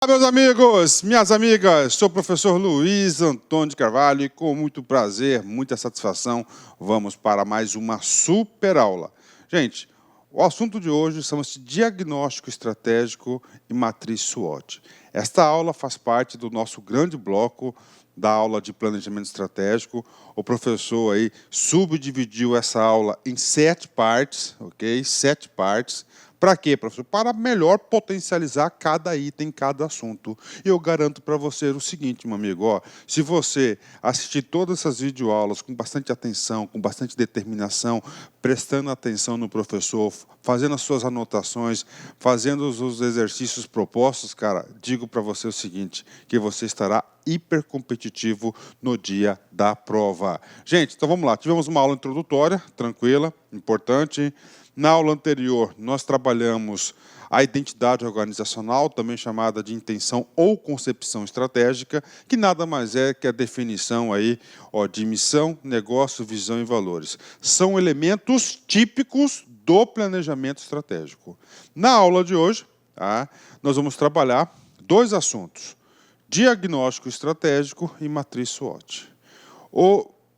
Olá, meus amigos, minhas amigas, sou o professor Luiz Antônio de Carvalho e com muito prazer, muita satisfação, vamos para mais uma super aula. Gente, o assunto de hoje chama-se Diagnóstico Estratégico e Matriz SWOT. Esta aula faz parte do nosso grande bloco da aula de planejamento estratégico. O professor aí subdividiu essa aula em 7 partes, ok? 7 partes. Para quê, professor? Para melhor potencializar cada item, cada assunto. E eu garanto para você o seguinte, meu amigo, ó, se você assistir todas essas videoaulas com bastante atenção, com bastante determinação, prestando atenção no professor, fazendo as suas anotações, fazendo os exercícios propostos, cara, digo para você o seguinte, que você estará hipercompetitivo no dia da prova. Gente, então vamos lá. Tivemos uma aula introdutória, tranquila, importante. Na aula anterior, nós trabalhamos a identidade organizacional, também chamada de intenção ou concepção estratégica, que nada mais é que a definição aí, ó, de missão, negócio, visão e valores. São elementos típicos do planejamento estratégico. Na aula de hoje, tá, nós vamos trabalhar 2 assuntos: diagnóstico estratégico e matriz SWOT.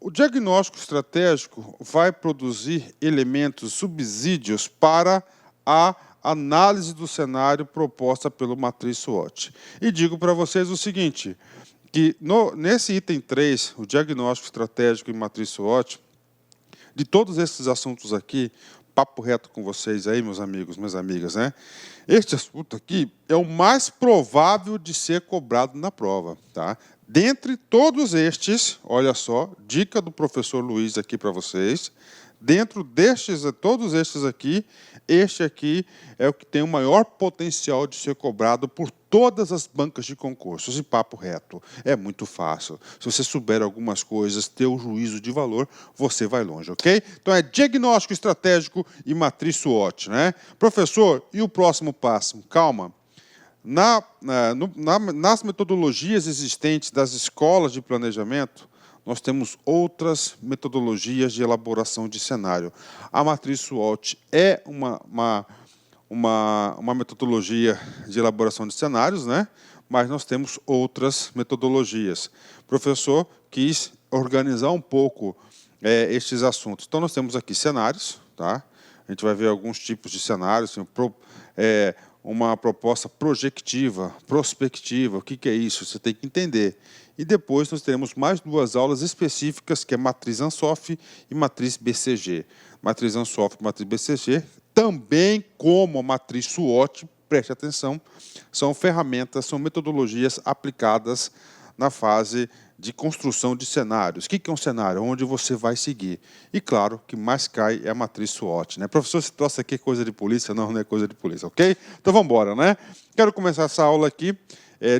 O diagnóstico estratégico vai produzir elementos, subsídios para a análise do cenário proposta pelo matriz SWOT. E digo para vocês o seguinte, que nesse item 3, o diagnóstico estratégico e matriz SWOT, de todos esses assuntos aqui, papo reto com vocês aí, meus amigos, minhas amigas, né? Este assunto aqui é o mais provável de ser cobrado na prova, tá? Dentre todos estes, olha só, dica do professor Luiz aqui para vocês, dentro destes, todos estes aqui, este aqui é o que tem o maior potencial de ser cobrado por todas as bancas de concursos. E papo reto, é muito fácil. Se você souber algumas coisas, ter o juízo de valor, você vai longe, ok? Então é diagnóstico estratégico e matriz SWOT, né? Professor, e o próximo passo? Calma. Nas metodologias existentes das escolas de planejamento, nós temos outras metodologias de elaboração de cenário. A matriz SWOT é uma metodologia de elaboração de cenários, né? Mas nós temos outras metodologias. O professor quis organizar um pouco estes assuntos. Então, nós temos aqui cenários, tá? A gente vai ver alguns tipos de cenários, assim, uma proposta projetiva, prospectiva, o que é isso? Você tem que entender. E depois nós teremos mais 2 aulas específicas, que é matriz Ansoff e matriz BCG. Matriz Ansoff e matriz BCG, também como a matriz SWOT, preste atenção, são ferramentas, são metodologias aplicadas na fase de construção de cenários. O que é um cenário? Onde você vai seguir. E, claro, o que mais cai é a matriz SWOT, né? Professor, se trouxe aqui coisa de polícia? Não, não é coisa de polícia, ok? Então, vamos embora, né? Quero começar essa aula aqui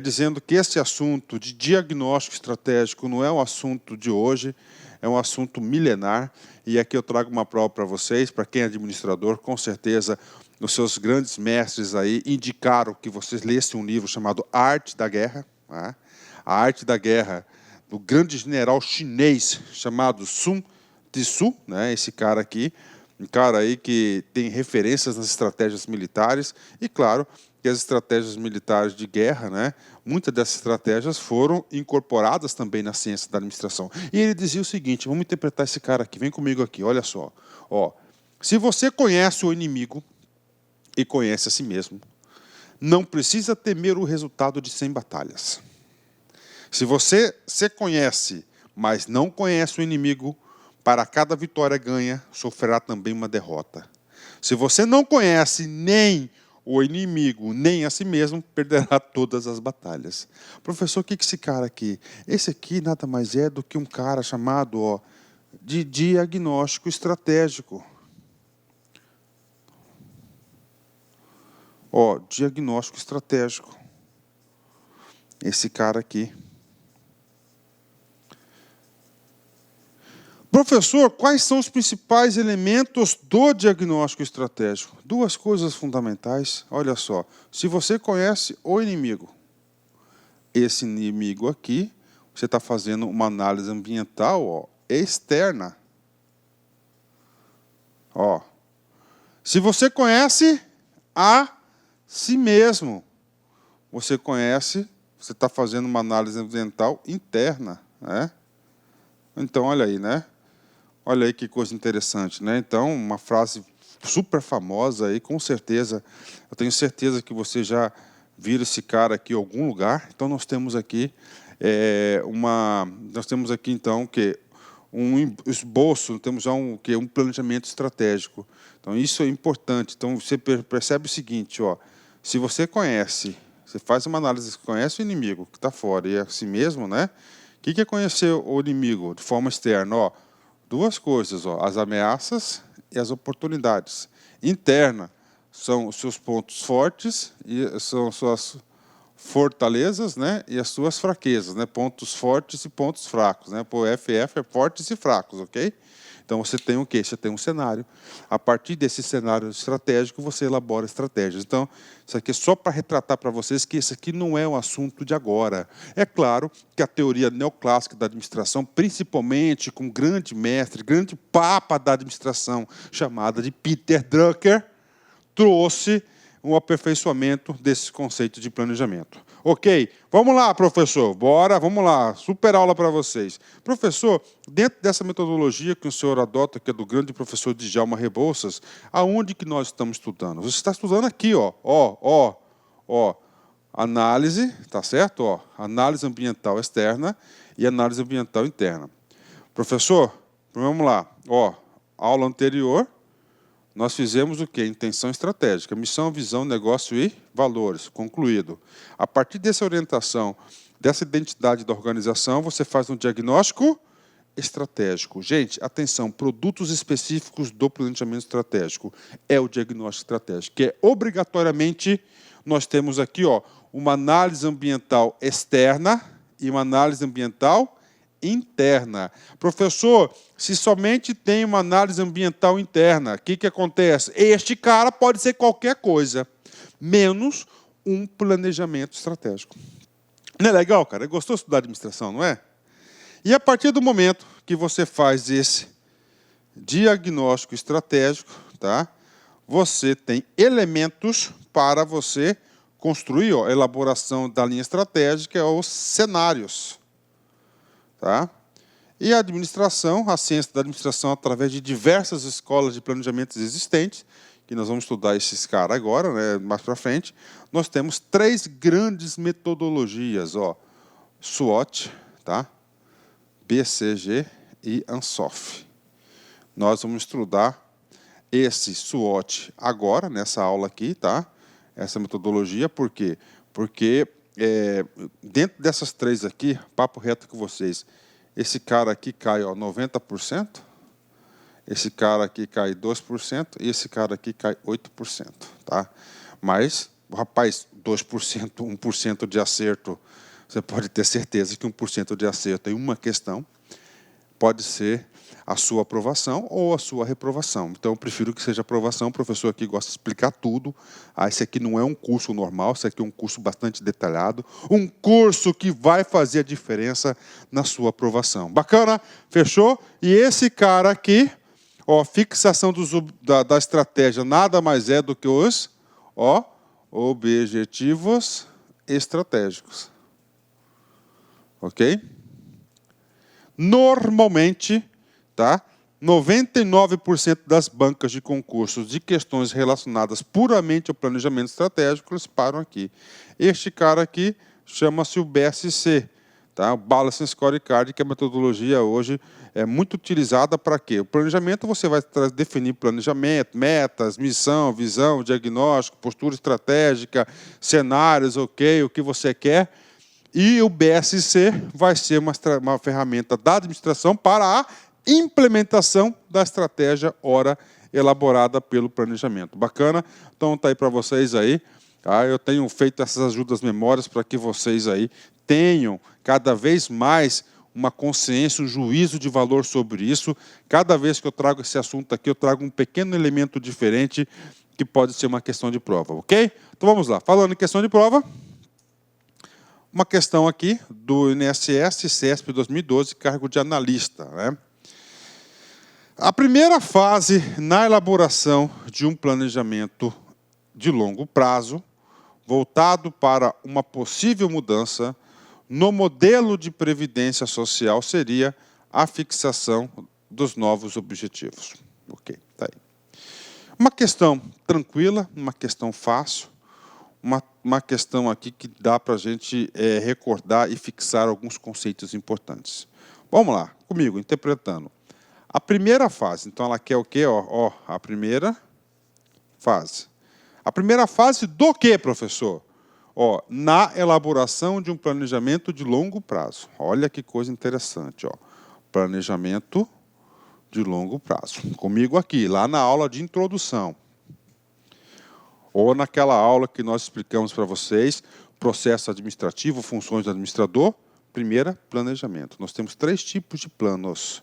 dizendo que esse assunto de diagnóstico estratégico não é um assunto de hoje, é um assunto milenar. E aqui eu trago uma prova para vocês, para quem é administrador, com certeza os seus grandes mestres aí indicaram que vocês lessem um livro chamado A Arte da Guerra, né? A Arte da Guerra, do grande general chinês chamado Sun Tzu, né? Esse cara aqui, um cara aí que tem referências nas estratégias militares, e claro que as estratégias militares de guerra, né? Muitas dessas estratégias foram incorporadas também na ciência da administração. E ele dizia o seguinte, vamos interpretar esse cara aqui, vem comigo aqui, olha só. Ó, se você conhece o inimigo e conhece a si mesmo, não precisa temer o resultado de 100 batalhas. Se você se conhece, mas não conhece o inimigo, para cada vitória ganha, sofrerá também uma derrota. Se você não conhece nem o inimigo, nem a si mesmo, perderá todas as batalhas. Professor, o que é esse cara aqui? Esse aqui nada mais é do que um cara chamado, ó, de diagnóstico estratégico. Ó, diagnóstico estratégico. Esse cara aqui. Professor, quais são os principais elementos do diagnóstico estratégico? 2 coisas fundamentais. Olha só, se você conhece o inimigo, esse inimigo aqui, você está fazendo uma análise ambiental, ó, externa. Ó, se você conhece a si mesmo, você conhece, você está fazendo uma análise ambiental interna, né? Então, olha aí, né? Olha aí que coisa interessante, né? Então, uma frase super famosa aí, com certeza, eu tenho certeza que você já viu esse cara aqui em algum lugar. Então, nós temos aqui então que um esboço, temos já um planejamento estratégico. Então, isso é importante. Então, você percebe o seguinte, ó, se você conhece, você faz uma análise, conhece o inimigo que está fora e é assim mesmo, né? O que é conhecer o inimigo de forma externa? Ó, duas coisas, ó, as ameaças e as oportunidades. Interna são os seus pontos fortes e são suas fortalezas, né, e as suas fraquezas, né, pontos fortes e pontos fracos, né, o FF é fortes e fracos, ok? Então você tem o quê? Você tem um cenário. A partir desse cenário estratégico você elabora estratégias. Então isso aqui é só para retratar para vocês que isso aqui não é um assunto de agora. É claro que a teoria neoclássica da administração, principalmente com um grande mestre, grande papa da administração, chamada de Peter Drucker, trouxe um aperfeiçoamento desse conceito de planejamento. Ok, vamos lá, professor, bora, vamos lá, super aula para vocês. Professor, dentro dessa metodologia que o senhor adota, que é do grande professor Djalma Rebouças, aonde que nós estamos estudando? Você está estudando aqui, ó, análise, tá certo? Ó, análise ambiental externa e análise ambiental interna. Professor, vamos lá, ó, aula anterior, nós fizemos o quê? Intenção estratégica, missão, visão, negócio e valores, concluído. A partir dessa orientação, dessa identidade da organização, você faz um diagnóstico estratégico. Gente, atenção, produtos específicos do planejamento estratégico é o diagnóstico estratégico, que é obrigatoriamente, nós temos aqui, ó, uma análise ambiental externa e uma análise ambiental interna. Professor, se somente tem uma análise ambiental interna, o que acontece? Este cara pode ser qualquer coisa, menos um planejamento estratégico. Não é legal, cara? Gostou de estudar administração, não é? E a partir do momento que você faz esse diagnóstico estratégico, tá? Você tem elementos para você construir, ó, a elaboração da linha estratégica, os cenários. Tá? E a administração, a ciência da administração, através de diversas escolas de planejamento existentes, que nós vamos estudar esses caras agora, né, mais para frente, nós temos 3 grandes metodologias, ó, SWOT, tá? BCG e ANSOF. Nós vamos estudar esse SWOT agora, nessa aula aqui, tá? Essa metodologia, por quê? Porque dentro dessas 3 aqui, papo reto com vocês, esse cara aqui cai, ó, 90%, esse cara aqui cai 2% e esse cara aqui cai 8%. Tá? Mas, rapaz, 2%, 1% de acerto, você pode ter certeza que 1% de acerto em uma questão pode ser a sua aprovação ou a sua reprovação. Então, eu prefiro que seja aprovação. O professor aqui gosta de explicar tudo. Esse aqui não é um curso normal, esse aqui é um curso bastante detalhado. Um curso que vai fazer a diferença na sua aprovação. Bacana? Fechou? E esse cara aqui, ó, fixação da estratégia, nada mais é do que os objetivos estratégicos. Ok? Normalmente, tá? 99% das bancas de concursos de questões relacionadas puramente ao planejamento estratégico, eles param aqui. Este cara aqui chama-se o BSC, tá? O Balancing Scorecard, que é a metodologia hoje é muito utilizada para quê? O planejamento, você vai definir planejamento, metas, missão, visão, diagnóstico, postura estratégica, cenários, ok, o que você quer. E o BSC vai ser uma ferramenta da administração para a implementação da estratégia ora elaborada pelo planejamento. Bacana? Então está aí para vocês aí. Tá? Eu tenho feito essas ajudas memórias para que vocês aí tenham cada vez mais uma consciência, um juízo de valor sobre isso. Cada vez que eu trago esse assunto aqui, eu trago um pequeno elemento diferente que pode ser uma questão de prova, ok? Então vamos lá. Falando em questão de prova, uma questão aqui do INSS, CESP 2012, cargo de analista, né? A primeira fase na elaboração de um planejamento de longo prazo, voltado para uma possível mudança no modelo de previdência social seria a fixação dos novos objetivos. Ok, tá aí. Uma questão tranquila, uma questão fácil, uma questão aqui que dá para a gente recordar e fixar alguns conceitos importantes. Vamos lá, comigo, interpretando. A primeira fase, então ela quer o quê? A primeira fase. A primeira fase do quê, professor? Na elaboração de um planejamento de longo prazo. Olha que coisa interessante. Planejamento de longo prazo. Comigo aqui, lá na aula de introdução. Ou naquela aula que nós explicamos para vocês, processo administrativo, funções do administrador. Primeira, planejamento. Nós temos 3 tipos de planos.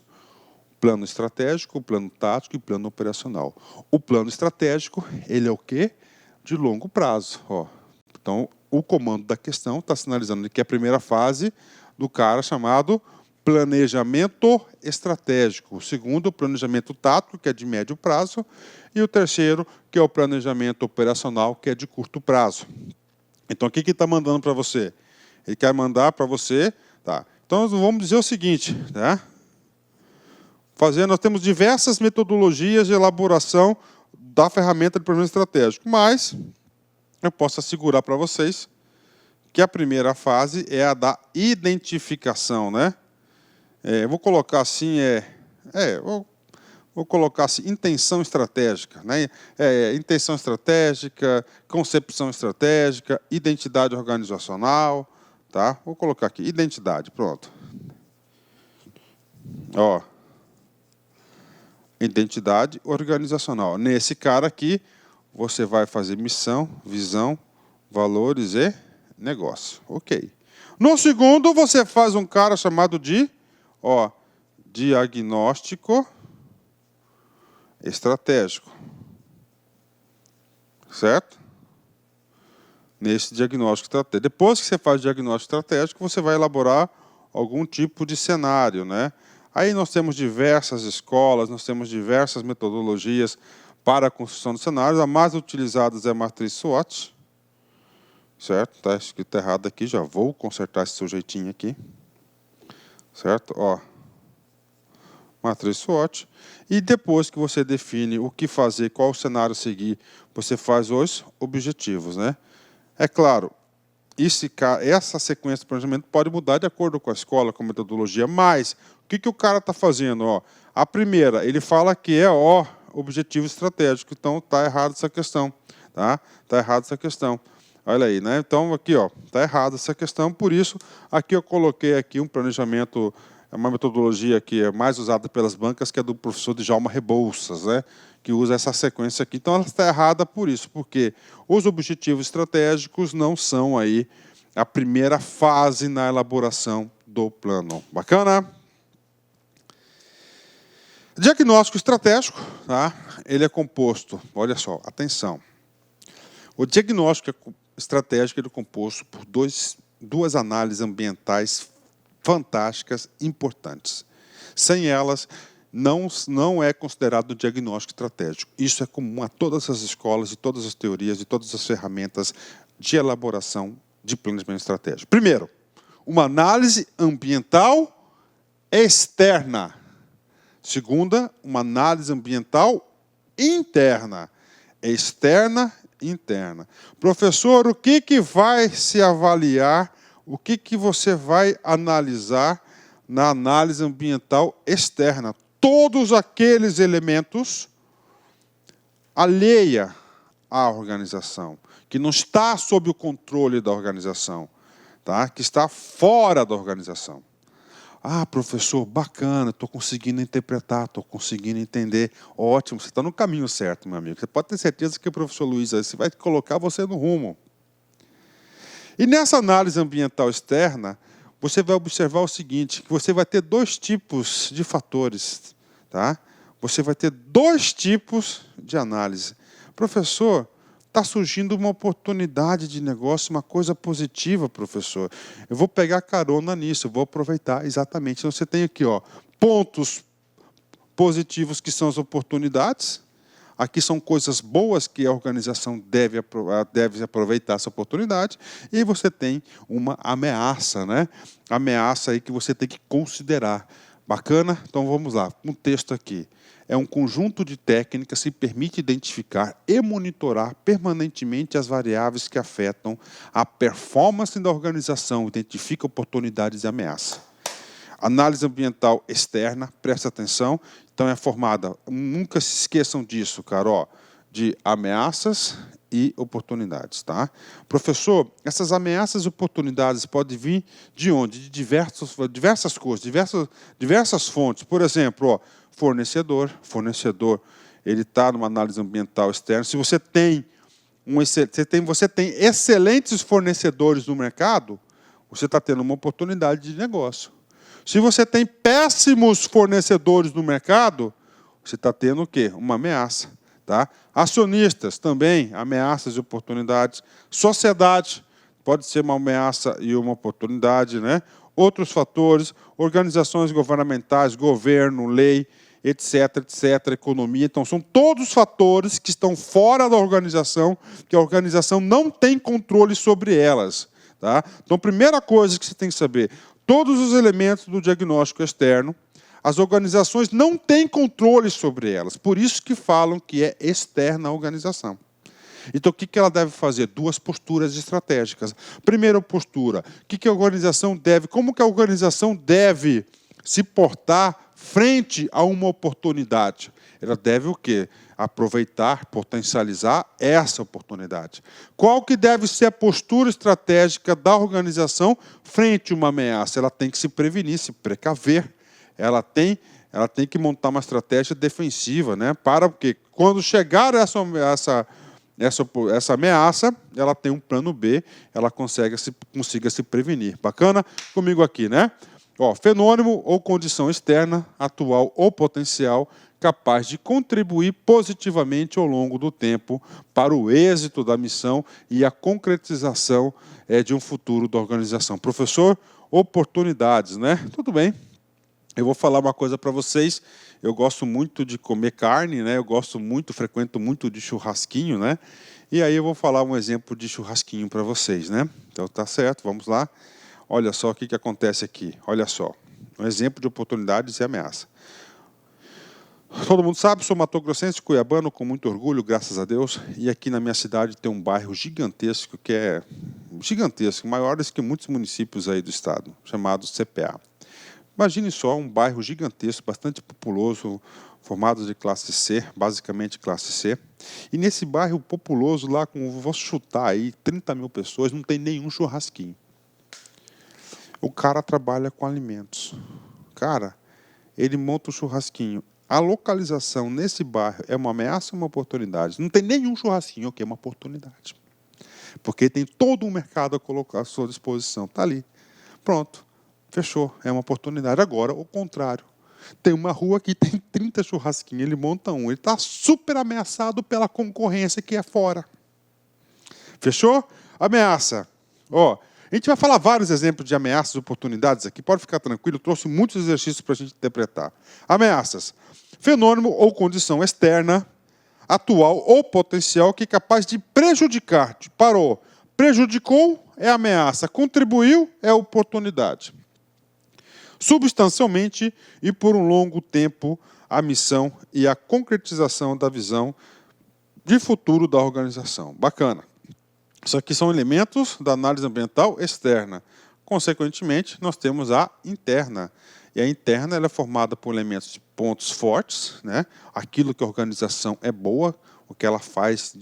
Plano estratégico, plano tático e plano operacional. O plano estratégico, ele é o quê? De longo prazo. Então, o comando da questão está sinalizando que é a primeira fase do cara chamado planejamento estratégico. O segundo, o planejamento tático, que é de médio prazo. E o terceiro, que é o planejamento operacional, que é de curto prazo. Então, o que ele está mandando para você? Ele quer mandar para você... Tá. Então, vamos dizer o seguinte, né? Nós temos diversas metodologias de elaboração da ferramenta de planejamento estratégico, mas eu posso assegurar para vocês que a primeira fase é a da identificação, né? Vou colocar assim, vou colocar assim, intenção estratégica, né? Intenção estratégica, concepção estratégica, identidade organizacional, tá? Vou colocar aqui, identidade, pronto. Identidade organizacional. Nesse cara aqui, você vai fazer missão, visão, valores e negócio. Ok. No segundo, você faz um cara chamado de diagnóstico estratégico. Certo? Nesse diagnóstico estratégico. Depois que você faz o diagnóstico estratégico, você vai elaborar algum tipo de cenário, né? Aí nós temos diversas escolas, nós temos diversas metodologias para a construção de cenários. A mais utilizada é a matriz SWOT. Certo? Está escrito errado aqui, já vou consertar esse sujeitinho aqui. Certo? Matriz SWOT. E depois que você define o que fazer, qual o cenário seguir, você faz os objetivos, né? É claro, essa sequência de planejamento pode mudar de acordo com a escola, com a metodologia, mas o que o cara está fazendo? A primeira, ele fala que é objetivo estratégico, então está errado essa questão. Tá? Está errado essa questão. Olha aí, né? Então aqui está errado essa questão, por isso aqui eu coloquei aqui um planejamento, uma metodologia que é mais usada pelas bancas, que é do professor Djalma Rebouças, né? Que usa essa sequência aqui. Então ela está errada por isso, porque os objetivos estratégicos não são aí a primeira fase na elaboração do plano. Bacana? Diagnóstico estratégico, tá? Ele é composto, olha só, atenção. O diagnóstico estratégico ele é composto por duas análises ambientais fantásticas, importantes. Sem elas, não é considerado diagnóstico estratégico. Isso é comum a todas as escolas, e todas as teorias, e todas as ferramentas de elaboração de planejamento estratégico. Primeiro, uma análise ambiental externa. Segunda, uma análise ambiental interna. Externa, interna. Professor, o que vai se avaliar, o que você vai analisar na análise ambiental externa? Todos aqueles elementos alheia à organização, que não está sob o controle da organização, tá? Que está fora da organização. Ah, professor, bacana, estou conseguindo interpretar, estou conseguindo entender. Ótimo, você está no caminho certo, meu amigo. Você pode ter certeza que o professor Luiz você vai colocar você no rumo. E nessa análise ambiental externa, você vai observar o seguinte, que você vai ter 2 tipos de fatores. Tá? Você vai ter 2 tipos de análise. Professor, está surgindo uma oportunidade de negócio, uma coisa positiva, professor. Eu vou pegar carona nisso, eu vou aproveitar exatamente. Então, você tem aqui pontos positivos, que são as oportunidades. Aqui são coisas boas que a organização deve aproveitar essa oportunidade. E você tem uma ameaça, né? Ameaça aí que você tem que considerar. Bacana? Então vamos lá, um texto aqui. É um conjunto de técnicas que permite identificar e monitorar permanentemente as variáveis que afetam a performance da organização, identifica oportunidades e ameaças. Análise ambiental externa, presta atenção. Então é formada, nunca se esqueçam disso, cara, ó, de ameaças e oportunidades, tá? Professor, essas ameaças e oportunidades podem vir de onde? De diversas coisas, diversas fontes. Por exemplo, ó, fornecedor, ele está numa análise ambiental externa. Se você tem excelentes fornecedores no mercado, você está tendo uma oportunidade de negócio. Se você tem péssimos fornecedores no mercado, você está tendo o quê? Uma ameaça. Tá? Acionistas também, ameaças e oportunidades. Sociedade, pode ser uma ameaça e uma oportunidade. Né? Outros fatores, organizações governamentais, governo, lei, etc., economia. Então, são todos fatores que estão fora da organização, que a organização não tem controle sobre elas. Tá? Então, primeira coisa que você tem que saber, todos os elementos do diagnóstico externo, as organizações não têm controle sobre elas. Por isso que falam que é externa à organização. Então, o que ela deve fazer? Duas posturas estratégicas. Primeira postura, como que a organização deve se portar frente a uma oportunidade? Ela deve o quê? Aproveitar, potencializar essa oportunidade. Qual que deve ser a postura estratégica da organização frente a uma ameaça? Ela tem que se prevenir, se precaver. Ela tem que montar uma estratégia defensiva, né? Para que, quando chegar essa ameaça, ela tem um plano B, ela consiga se prevenir. Bacana? Comigo aqui, né? Ó, fenômeno ou condição externa, atual ou potencial, capaz de contribuir positivamente ao longo do tempo para o êxito da missão e a concretização de um futuro da organização. Professor, oportunidades, né? Tudo bem. Eu vou falar uma coisa para vocês. Eu gosto muito de comer carne, né? Frequento muito de churrasquinho, né? E aí eu vou falar um exemplo de churrasquinho para vocês, né? Então tá certo, vamos lá. Olha só o que acontece aqui. Olha só, um exemplo de oportunidades e ameaça. Todo mundo sabe, sou matogrossense, cuiabano, com muito orgulho, graças a Deus. E aqui na minha cidade tem um bairro gigantesco, maiores que muitos municípios aí do estado, chamado CPA. Imagine só um bairro gigantesco, bastante populoso, formado de classe C, basicamente classe C. E nesse bairro populoso, lá vou chutar aí, 30 mil pessoas, não tem nenhum churrasquinho. O cara trabalha com alimentos. Cara, ele monta o churrasquinho. A localização nesse bairro é uma ameaça ou uma oportunidade? Não tem nenhum churrasquinho, ok, é uma oportunidade. Porque tem todo um mercado a colocar à sua disposição. Está ali. Pronto. Fechou, é uma oportunidade. Agora, o contrário. Tem uma rua que tem 30 churrasquinhos, ele monta um. Ele está super ameaçado pela concorrência que é fora. Fechou? Ameaça. Ó, a gente vai falar vários exemplos de ameaças e oportunidades aqui. Pode ficar tranquilo, eu trouxe muitos exercícios para a gente interpretar. Ameaças. Fenômeno ou condição externa, atual ou potencial, que é capaz de prejudicar. Parou. Prejudicou é ameaça. Contribuiu é oportunidade. Substancialmente e por um longo tempo a missão e a concretização da visão de futuro da organização. Bacana. Isso aqui são elementos da análise ambiental externa. Consequentemente, nós temos a interna. E a interna ela é formada por elementos de pontos fortes, né? Aquilo que a organização é boa, o que ela faz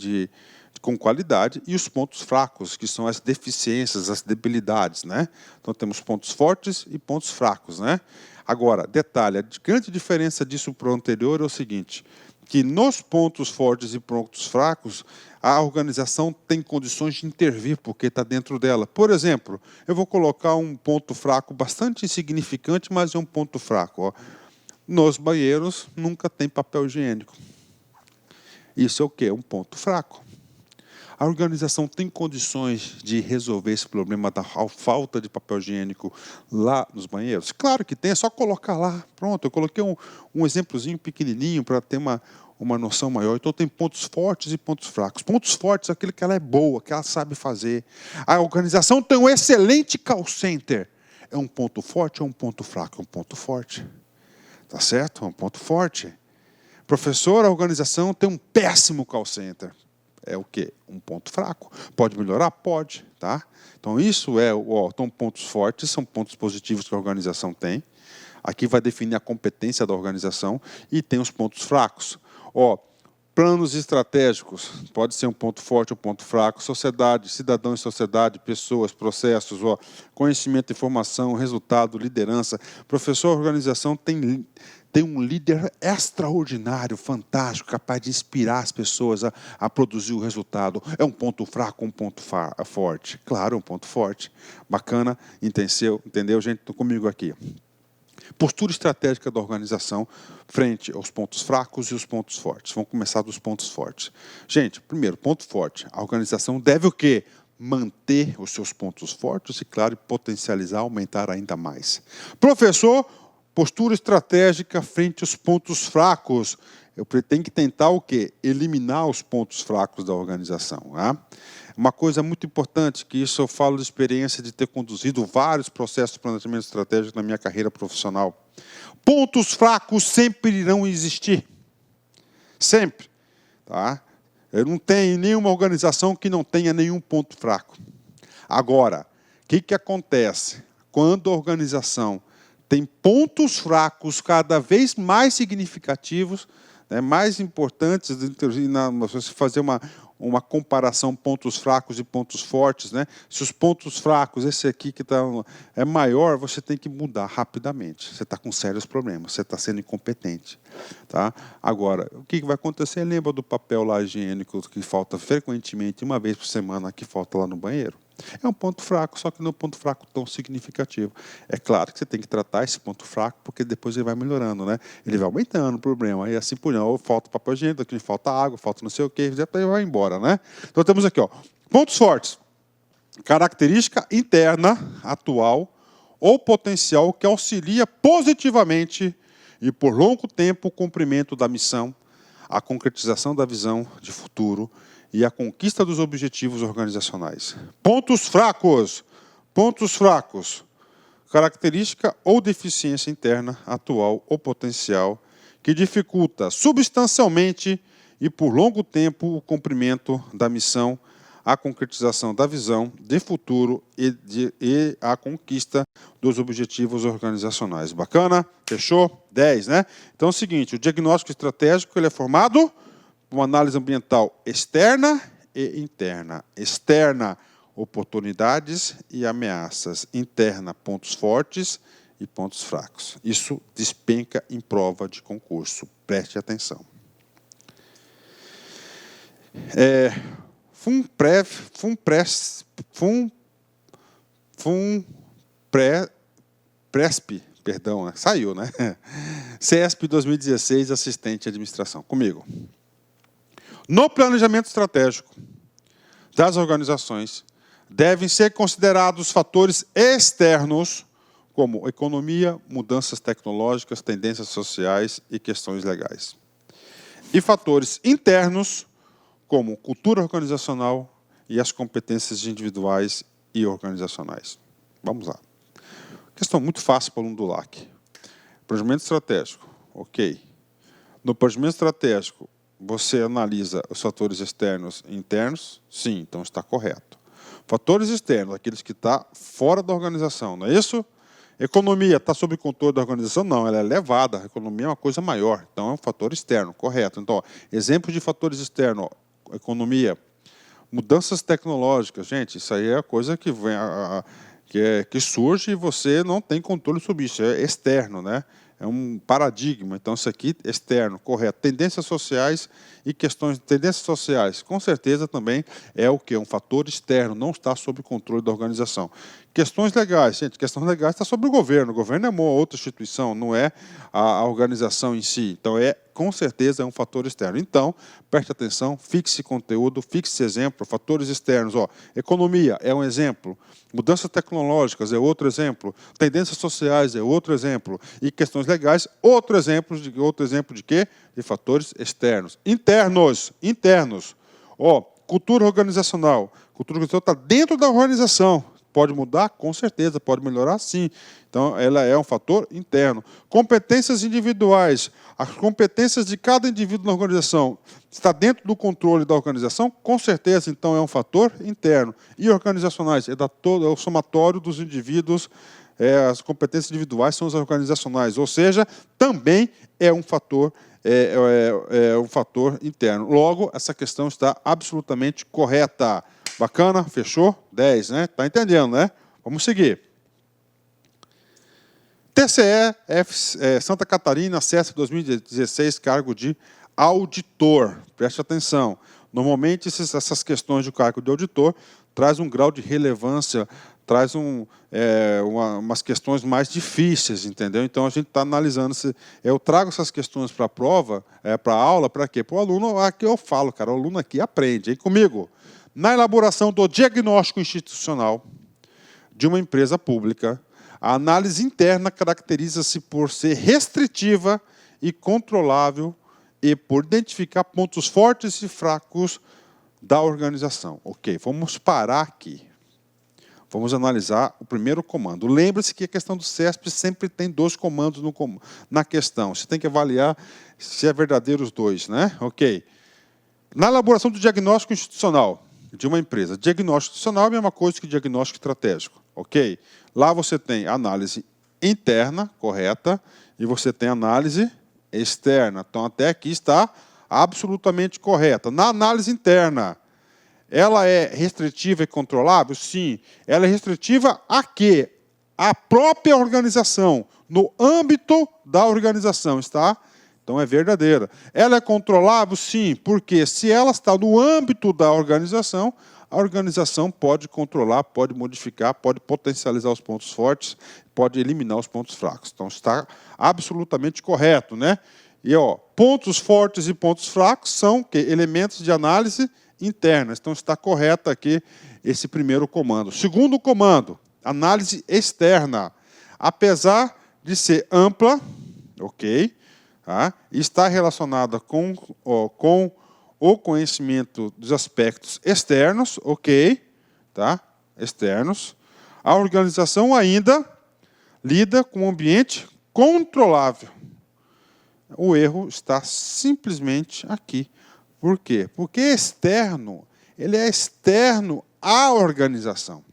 com qualidade, e os pontos fracos, que são as deficiências, as debilidades, né? Então temos pontos fortes e pontos fracos, né? Agora, detalhe, a grande diferença disso para o anterior é o seguinte, que nos pontos fortes e pontos fracos, a organização tem condições de intervir, porque está dentro dela. Por exemplo, eu vou colocar um ponto fraco bastante insignificante, mas é um ponto fraco. Ó. Nos banheiros nunca tem papel higiênico. Isso é o quê? Um ponto fraco. A organização tem condições de resolver esse problema da falta de papel higiênico lá nos banheiros? Claro que tem, é só colocar lá. Pronto, eu coloquei um exemplozinho pequenininho para ter uma noção maior. Então, tem pontos fortes e pontos fracos. Pontos fortes é aquilo que ela é boa, que ela sabe fazer. A organização tem um excelente call center. É um ponto forte ou um ponto fraco? É um ponto forte. Tá certo? É um ponto forte. Professor, a organização tem um péssimo call center. É o quê? Um ponto fraco. Pode melhorar? Pode. Tá? Então, isso então, pontos fortes são pontos positivos que a organização tem. Aqui vai definir a competência da organização e tem os pontos fracos. Planos estratégicos, pode ser um ponto forte ou um ponto fraco. Sociedade, cidadão e sociedade, pessoas, processos, conhecimento, informação, resultado, liderança. Professor, a organização tem um líder extraordinário, fantástico, capaz de inspirar as pessoas a produzir o resultado. É um ponto fraco ou um ponto forte? Claro, um ponto forte. Bacana, entendeu, gente? Estão comigo aqui. Postura estratégica da organização frente aos pontos fracos e os pontos fortes. Vamos começar dos pontos fortes. Gente, primeiro, ponto forte. A organização deve o quê? Manter os seus pontos fortes e, claro, potencializar, aumentar ainda mais. Professor, postura estratégica frente aos pontos fracos. Eu tenho que tentar o quê? Eliminar os pontos fracos da organização. Tá? Uma coisa muito importante, que isso eu falo de experiência de ter conduzido vários processos de planejamento estratégico na minha carreira profissional. Pontos fracos sempre irão existir. Sempre. Tá? Eu não tenho nenhuma organização que não tenha nenhum ponto fraco. Agora, o que acontece? Quando a organização tem pontos fracos cada vez mais significativos, mais importantes, você fazer uma comparação pontos fracos e pontos fortes, se os pontos fracos, esse aqui que é maior, você tem que mudar rapidamente. Você está com sérios problemas, você está sendo incompetente. Tá? Agora, o que vai acontecer? Lembra do papel lá higiênico que falta frequentemente, uma vez por semana, que falta lá no banheiro? É um ponto fraco, só que não é um ponto fraco tão significativo. É claro que você tem que tratar esse ponto fraco, porque depois ele vai melhorando, Ele vai aumentando o problema, e assim por diante. Ou falta papel higiênico, aqui falta água, falta não sei o quê, depois vai embora, Então temos aqui, pontos fortes. Característica interna, atual ou potencial que auxilia positivamente e por longo tempo o cumprimento da missão, a concretização da visão de futuro e a conquista dos objetivos organizacionais. Pontos fracos. Pontos fracos. Característica ou deficiência interna, atual ou potencial, que dificulta substancialmente e por longo tempo o cumprimento da missão, a concretização da visão de futuro e a conquista dos objetivos organizacionais. Bacana? Fechou? 10, Então é o seguinte, o diagnóstico estratégico ele é formado por uma análise ambiental externa e interna. Externa, oportunidades e ameaças. Interna, pontos fortes e pontos fracos. Isso despenca em prova de concurso. Preste atenção. Presp, perdão, saiu, CESP 2016, assistente de administração. Comigo. No planejamento estratégico das organizações, devem ser considerados fatores externos, como economia, mudanças tecnológicas, tendências sociais e questões legais. E fatores internos, como cultura organizacional e as competências individuais e organizacionais. Vamos lá. Questão muito fácil para o aluno do LAC. Planejamento estratégico, ok. No planejamento estratégico, você analisa os fatores externos e internos? Sim, então está correto. Fatores externos, aqueles que estão fora da organização, não é isso? Economia está sob controle da organização? Não, ela é elevada. A economia é uma coisa maior, então é um fator externo, correto. Então, exemplos de fatores externos, economia, mudanças tecnológicas. Gente, isso aí é a coisa que vem, que surge e você não tem controle sobre isso, é externo, É um paradigma, então isso aqui é externo, correto. Tendências sociais e questões de tendências sociais, com certeza também é o que? Um fator externo, não está sob controle da organização. Questões legais, gente, questões legais está sobre o governo é uma outra instituição, não é a organização em si. Então, com certeza, é um fator externo. Então, preste atenção, fixe conteúdo, fixe exemplo, fatores externos. Economia é um exemplo, mudanças tecnológicas é outro exemplo, tendências sociais é outro exemplo, e questões legais, outro exemplo de quê? De fatores externos. Internos. Cultura organizacional. Cultura organizacional está dentro da organização. Pode mudar? Com certeza. Pode melhorar? Sim. Então, ela é um fator interno. Competências individuais. As competências de cada indivíduo na organização está dentro do controle da organização? Com certeza. Então, é um fator interno. E organizacionais? É o somatório dos indivíduos. As competências individuais são as organizacionais. Ou seja, também é um fator um fator interno. Logo, essa questão está absolutamente correta. Bacana? Fechou? 10, né? Está entendendo, né? Vamos seguir. TCE, Santa Catarina, CESP 2016, cargo de auditor. Preste atenção. Normalmente, essas questões do cargo de auditor traz um grau de relevância, traz umas questões mais difíceis, entendeu? Então, a gente está analisando. Eu trago essas questões para a prova, para a aula, para quê? Para o aluno, aqui eu falo, cara, o aluno aqui aprende. Aí comigo, na elaboração do diagnóstico institucional de uma empresa pública, a análise interna caracteriza-se por ser restritiva e controlável e por identificar pontos fortes e fracos da organização. Ok, vamos parar aqui. Vamos analisar o primeiro comando. Lembre-se que a questão do CESP sempre tem 2 comandos na questão. Você tem que avaliar se é verdadeiro os 2, né? Ok. Na elaboração do diagnóstico institucional de uma empresa. Diagnóstico institucional é a mesma coisa que diagnóstico estratégico. Ok? Lá você tem análise interna, correta, e você tem análise externa. Então, até aqui está absolutamente correta. Na análise interna, ela é restritiva e controlável? Sim. Ela é restritiva a quê? A própria organização, no âmbito da organização, está? Então, é verdadeira. Ela é controlável? Sim, porque se ela está no âmbito da organização, a organização pode controlar, pode modificar, pode potencializar os pontos fortes, pode eliminar os pontos fracos. Então, está absolutamente correto, né? E, pontos fortes e pontos fracos são elementos de análise interna. Então, está correto aqui esse primeiro comando. Segundo comando, análise externa. Apesar de ser ampla, ok, tá? Está relacionada com o conhecimento dos aspectos externos, ok, tá? Externos. A organização ainda lida com um ambiente controlável. O erro está simplesmente aqui. Por quê? Porque externo, ele é externo à organização.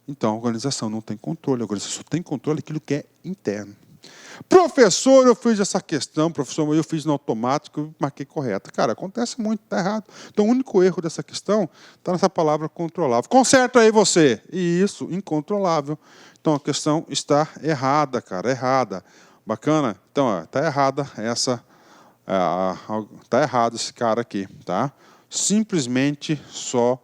Então, a organização não tem controle, a organização tem controle daquilo que é interno. Professor, eu fiz essa questão, professor, eu fiz no automático, eu marquei correta. Cara, acontece muito, está errado. Então, o único erro dessa questão está nessa palavra controlável. Conserta aí você. E isso, incontrolável. Então, a questão está errada, cara, errada. Bacana? Então, está errada essa... Está errado esse cara aqui, tá? Simplesmente só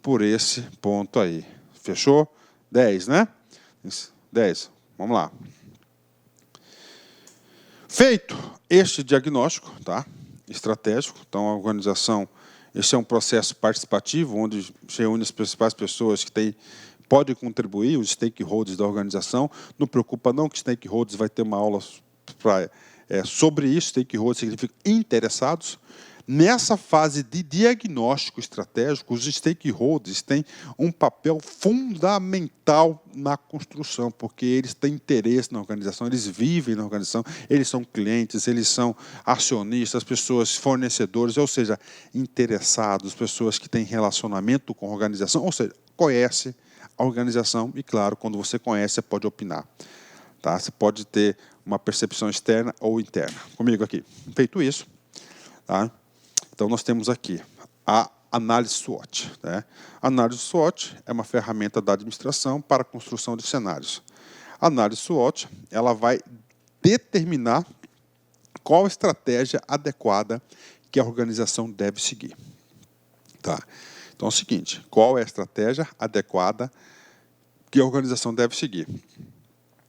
por esse ponto aí. Fechou? 10, né? 10. Vamos lá. Feito este diagnóstico, tá? Estratégico, então a organização, esse é um processo participativo, onde se reúne as principais pessoas que podem contribuir, os stakeholders da organização. Não preocupa não que stakeholders vai ter uma aula sobre isso, stakeholders significa interessados. Nessa fase de diagnóstico estratégico, os stakeholders têm um papel fundamental na construção, porque eles têm interesse na organização, eles vivem na organização, eles são clientes, eles são acionistas, pessoas fornecedores, ou seja, interessados, pessoas que têm relacionamento com a organização, ou seja, conhece a organização e, claro, quando você conhece, você pode opinar. Tá? Você pode ter uma percepção externa ou interna. Comigo aqui. Feito isso, tá? Então, nós temos aqui a análise SWOT. Né? A análise SWOT é uma ferramenta da administração para a construção de cenários. A análise SWOT ela vai determinar qual a estratégia adequada que a organização deve seguir. Tá? Então, é o seguinte, qual é a estratégia adequada que a organização deve seguir.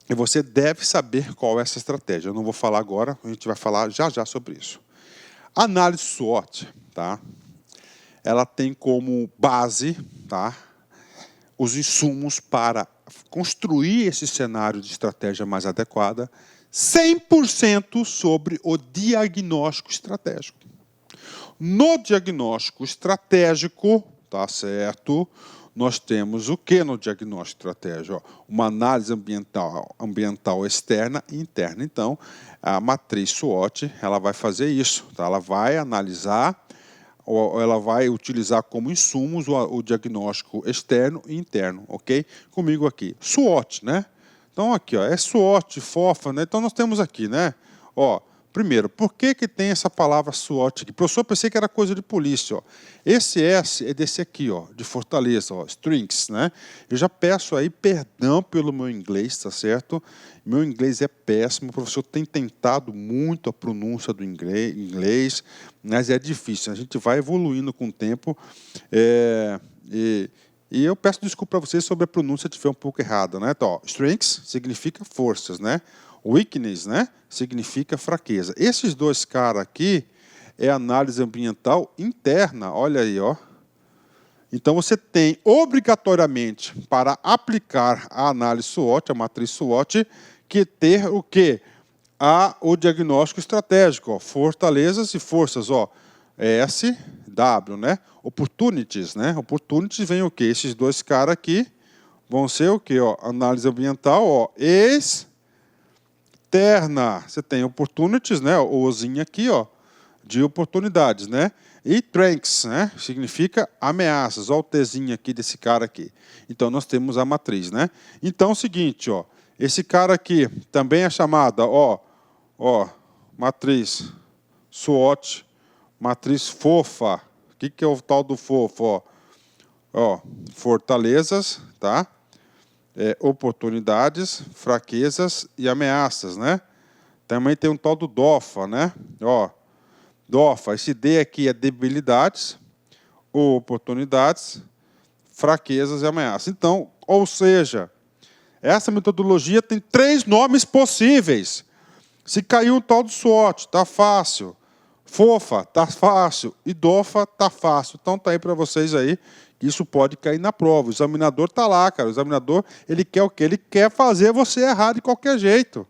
E você deve saber qual é essa estratégia. Eu não vou falar agora, a gente vai falar já já sobre isso. A análise SWOT, tá? Ela tem como base, tá, os insumos para construir esse cenário de estratégia mais adequada, 100% sobre o diagnóstico estratégico. No diagnóstico estratégico, tá certo? Nós temos o que no diagnóstico estratégico? Uma análise ambiental externa e interna. Então, a matriz SWOT, ela vai fazer isso, tá? Ela vai analisar, ou ela vai utilizar como insumos o diagnóstico externo e interno, ok? Comigo aqui, SWOT, né? Então, aqui, ó, é SWOT, FOFA, né? Então, nós temos aqui, né? Ó, primeiro, por que tem essa palavra SWOT aqui? Professor, eu pensei que era coisa de polícia, ó. Esse S é desse aqui, ó, de Fortaleza, ó, Strings, né? Eu já peço aí perdão pelo meu inglês, tá certo? Meu inglês é péssimo, o professor tem tentado muito a pronúncia do inglês, mas é difícil, a gente vai evoluindo com o tempo, e eu peço desculpa para vocês sobre a pronúncia se estiver um pouco errada, né? Então, ó, strengths significa forças, né? Weakness, né, significa fraqueza. Esses dois caras aqui é análise ambiental interna, olha aí, ó. Então você tem obrigatoriamente para aplicar a análise SWOT, a matriz SWOT, que ter o quê? O diagnóstico estratégico, ó, fortalezas e forças, ó, S, W, né? Opportunities, né? Opportunities vem o quê? Esses dois caras aqui vão ser o quê? Ó, análise ambiental, ó, externa. Você tem opportunities, né? O ozinho aqui, ó, de oportunidades, né? E threats, né? Significa ameaças. Olha o Tzinho aqui desse cara aqui. Então nós temos a matriz, né? Então é o seguinte, ó, esse cara aqui também é chamada, ó, matriz SWOT, matriz FOFA. O que é o tal do FOFA? Ó, fortalezas, tá? Oportunidades, fraquezas e ameaças, né? Também tem um tal do DOFA, né? Ó, DOFA, esse D aqui é debilidades, oportunidades, fraquezas e ameaças. Então, ou seja, essa metodologia tem 3 nomes possíveis. Se caiu o tal do SWOT, tá fácil. FOFA, tá fácil. E DOFA, tá fácil. Então, tá aí para vocês aí. Isso pode cair na prova. O examinador está lá, cara. O examinador, ele quer o quê? Ele quer fazer você errar de qualquer jeito.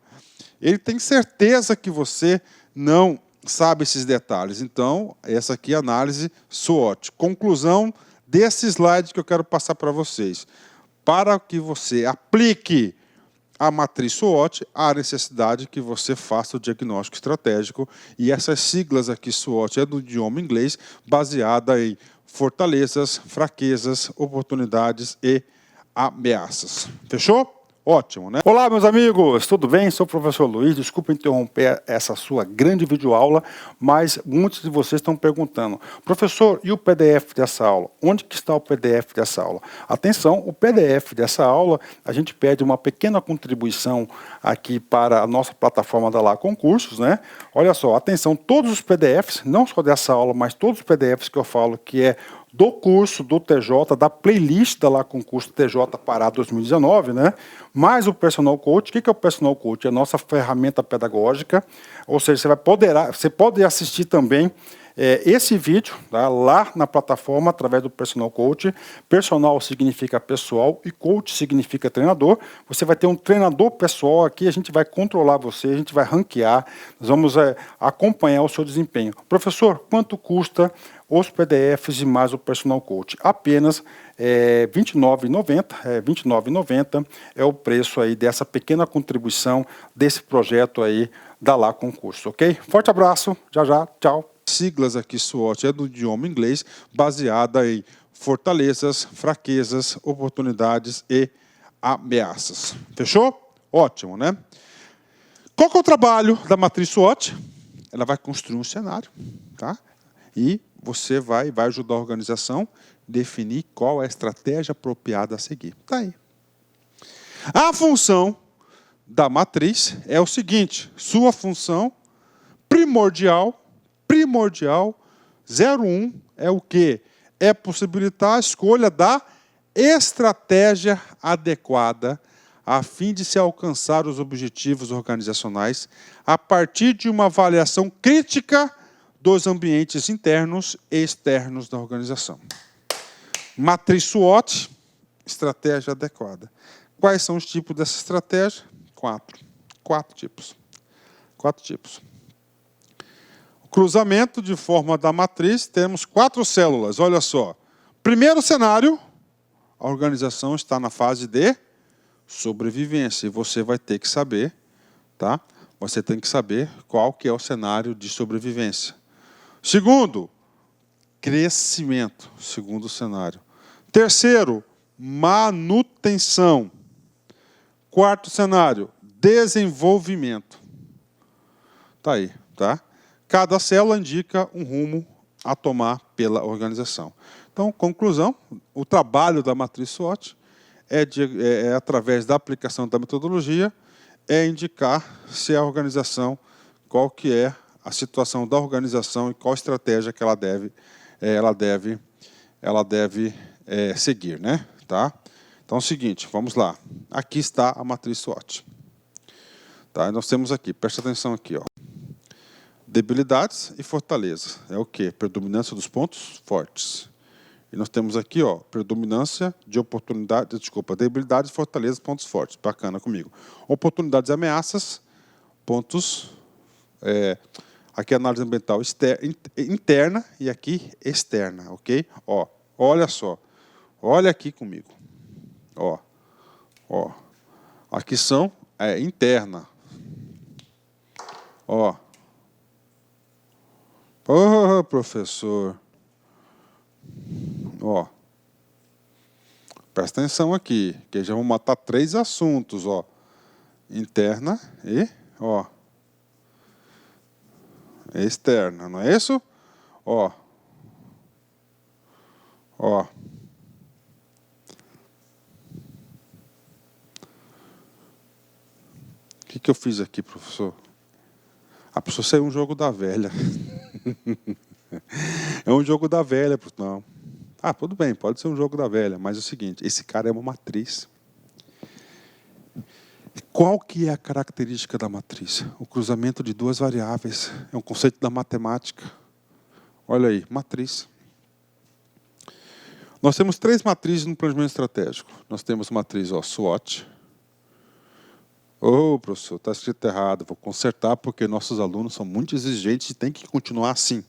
Ele tem certeza que você não sabe esses detalhes. Então, essa aqui é a análise SWOT. Conclusão desse slide que eu quero passar para vocês. Para que você aplique a matriz SWOT, há necessidade que você faça o diagnóstico estratégico. E essas siglas aqui, SWOT, é do idioma inglês, baseada em fortalezas, fraquezas, oportunidades e ameaças. Fechou? Ótimo, né? Olá, meus amigos, tudo bem? Sou o professor Luiz, desculpa interromper essa sua grande videoaula, mas muitos de vocês estão perguntando, professor, e o PDF dessa aula? Onde que está o PDF dessa aula? Atenção, o PDF dessa aula, a gente pede uma pequena contribuição aqui para a nossa plataforma da Lá Concursos, né? Olha só, atenção, todos os PDFs, não só dessa aula, mas todos os PDFs que eu falo que é do curso do TJ, da playlist da Lá Concurso TJ Pará 2019, né? Mais o Personal Coach. O que é o Personal Coach? É a nossa ferramenta pedagógica, ou seja, você pode assistir também esse vídeo, tá, lá na plataforma através do Personal Coach. Personal significa pessoal e coach significa treinador. Você vai ter um treinador pessoal aqui, a gente vai controlar você, a gente vai ranquear, nós vamos acompanhar o seu desempenho. Professor, quanto custa os PDFs e mais o Personal Coach? Apenas R$ 29,90, R$29,90 é o preço aí dessa pequena contribuição desse projeto aí da Lá Concurso, ok? Forte abraço, já já, tchau. Siglas aqui, SWOT, é do idioma inglês, baseada em fortalezas, fraquezas, oportunidades e ameaças. Fechou? Ótimo, né? Qual que é o trabalho da matriz SWOT? Ela vai construir um cenário, tá? E você vai ajudar a organização a definir qual é a estratégia apropriada a seguir. Tá aí. A função da matriz é o seguinte, sua função primordial, 01, é o quê? É possibilitar a escolha da estratégia adequada a fim de se alcançar os objetivos organizacionais a partir de uma avaliação crítica dos ambientes internos e externos da organização. Matriz SWOT, estratégia adequada. Quais são os tipos dessa estratégia? 4 tipos. 4 tipos. O cruzamento de forma da matriz, temos 4 células, olha só. Primeiro cenário, a organização está na fase de sobrevivência, e você vai ter que saber, tá? Você tem que saber qual que é o cenário de sobrevivência. Segundo, crescimento, segundo cenário. Terceiro, manutenção. Quarto cenário, desenvolvimento. Tá aí, tá? Cada célula indica um rumo a tomar pela organização. Então, conclusão, o trabalho da matriz SWOT é através da aplicação da metodologia, é indicar se a organização, qual que é a situação da organização e qual estratégia que ela deve seguir, né? Tá? Então é o seguinte, vamos lá. Aqui está a matriz SWOT. Tá? Nós temos aqui, presta atenção aqui, ó. Debilidades e fortalezas. É o quê? Predominância dos pontos fortes. E nós temos aqui, ó, predominância de oportunidades, debilidades, fortalezas, pontos fortes. Bacana comigo. Oportunidades e ameaças, pontos. Aqui análise ambiental interna e aqui externa, ok? Ó, olha só. Olha aqui comigo. Ó. Aqui são interna. Ó. Oh, professor. Ó. Presta atenção aqui, que já vamos matar 3 assuntos, ó. Interna e, ó, externa, não é isso? Ó. O que eu fiz aqui, professor? Ah, professor, isso é um jogo da velha. É um jogo da velha, não. Ah, tudo bem, pode ser um jogo da velha, mas é o seguinte, esse cara é uma matriz. Qual que é a característica da matriz? O cruzamento de 2 variáveis. É um conceito da matemática. Olha aí, matriz. Nós temos 3 matrizes no planejamento estratégico. Nós temos matriz SWOT. Ô, professor, está escrito errado. Vou consertar porque nossos alunos são muito exigentes e tem que continuar assim.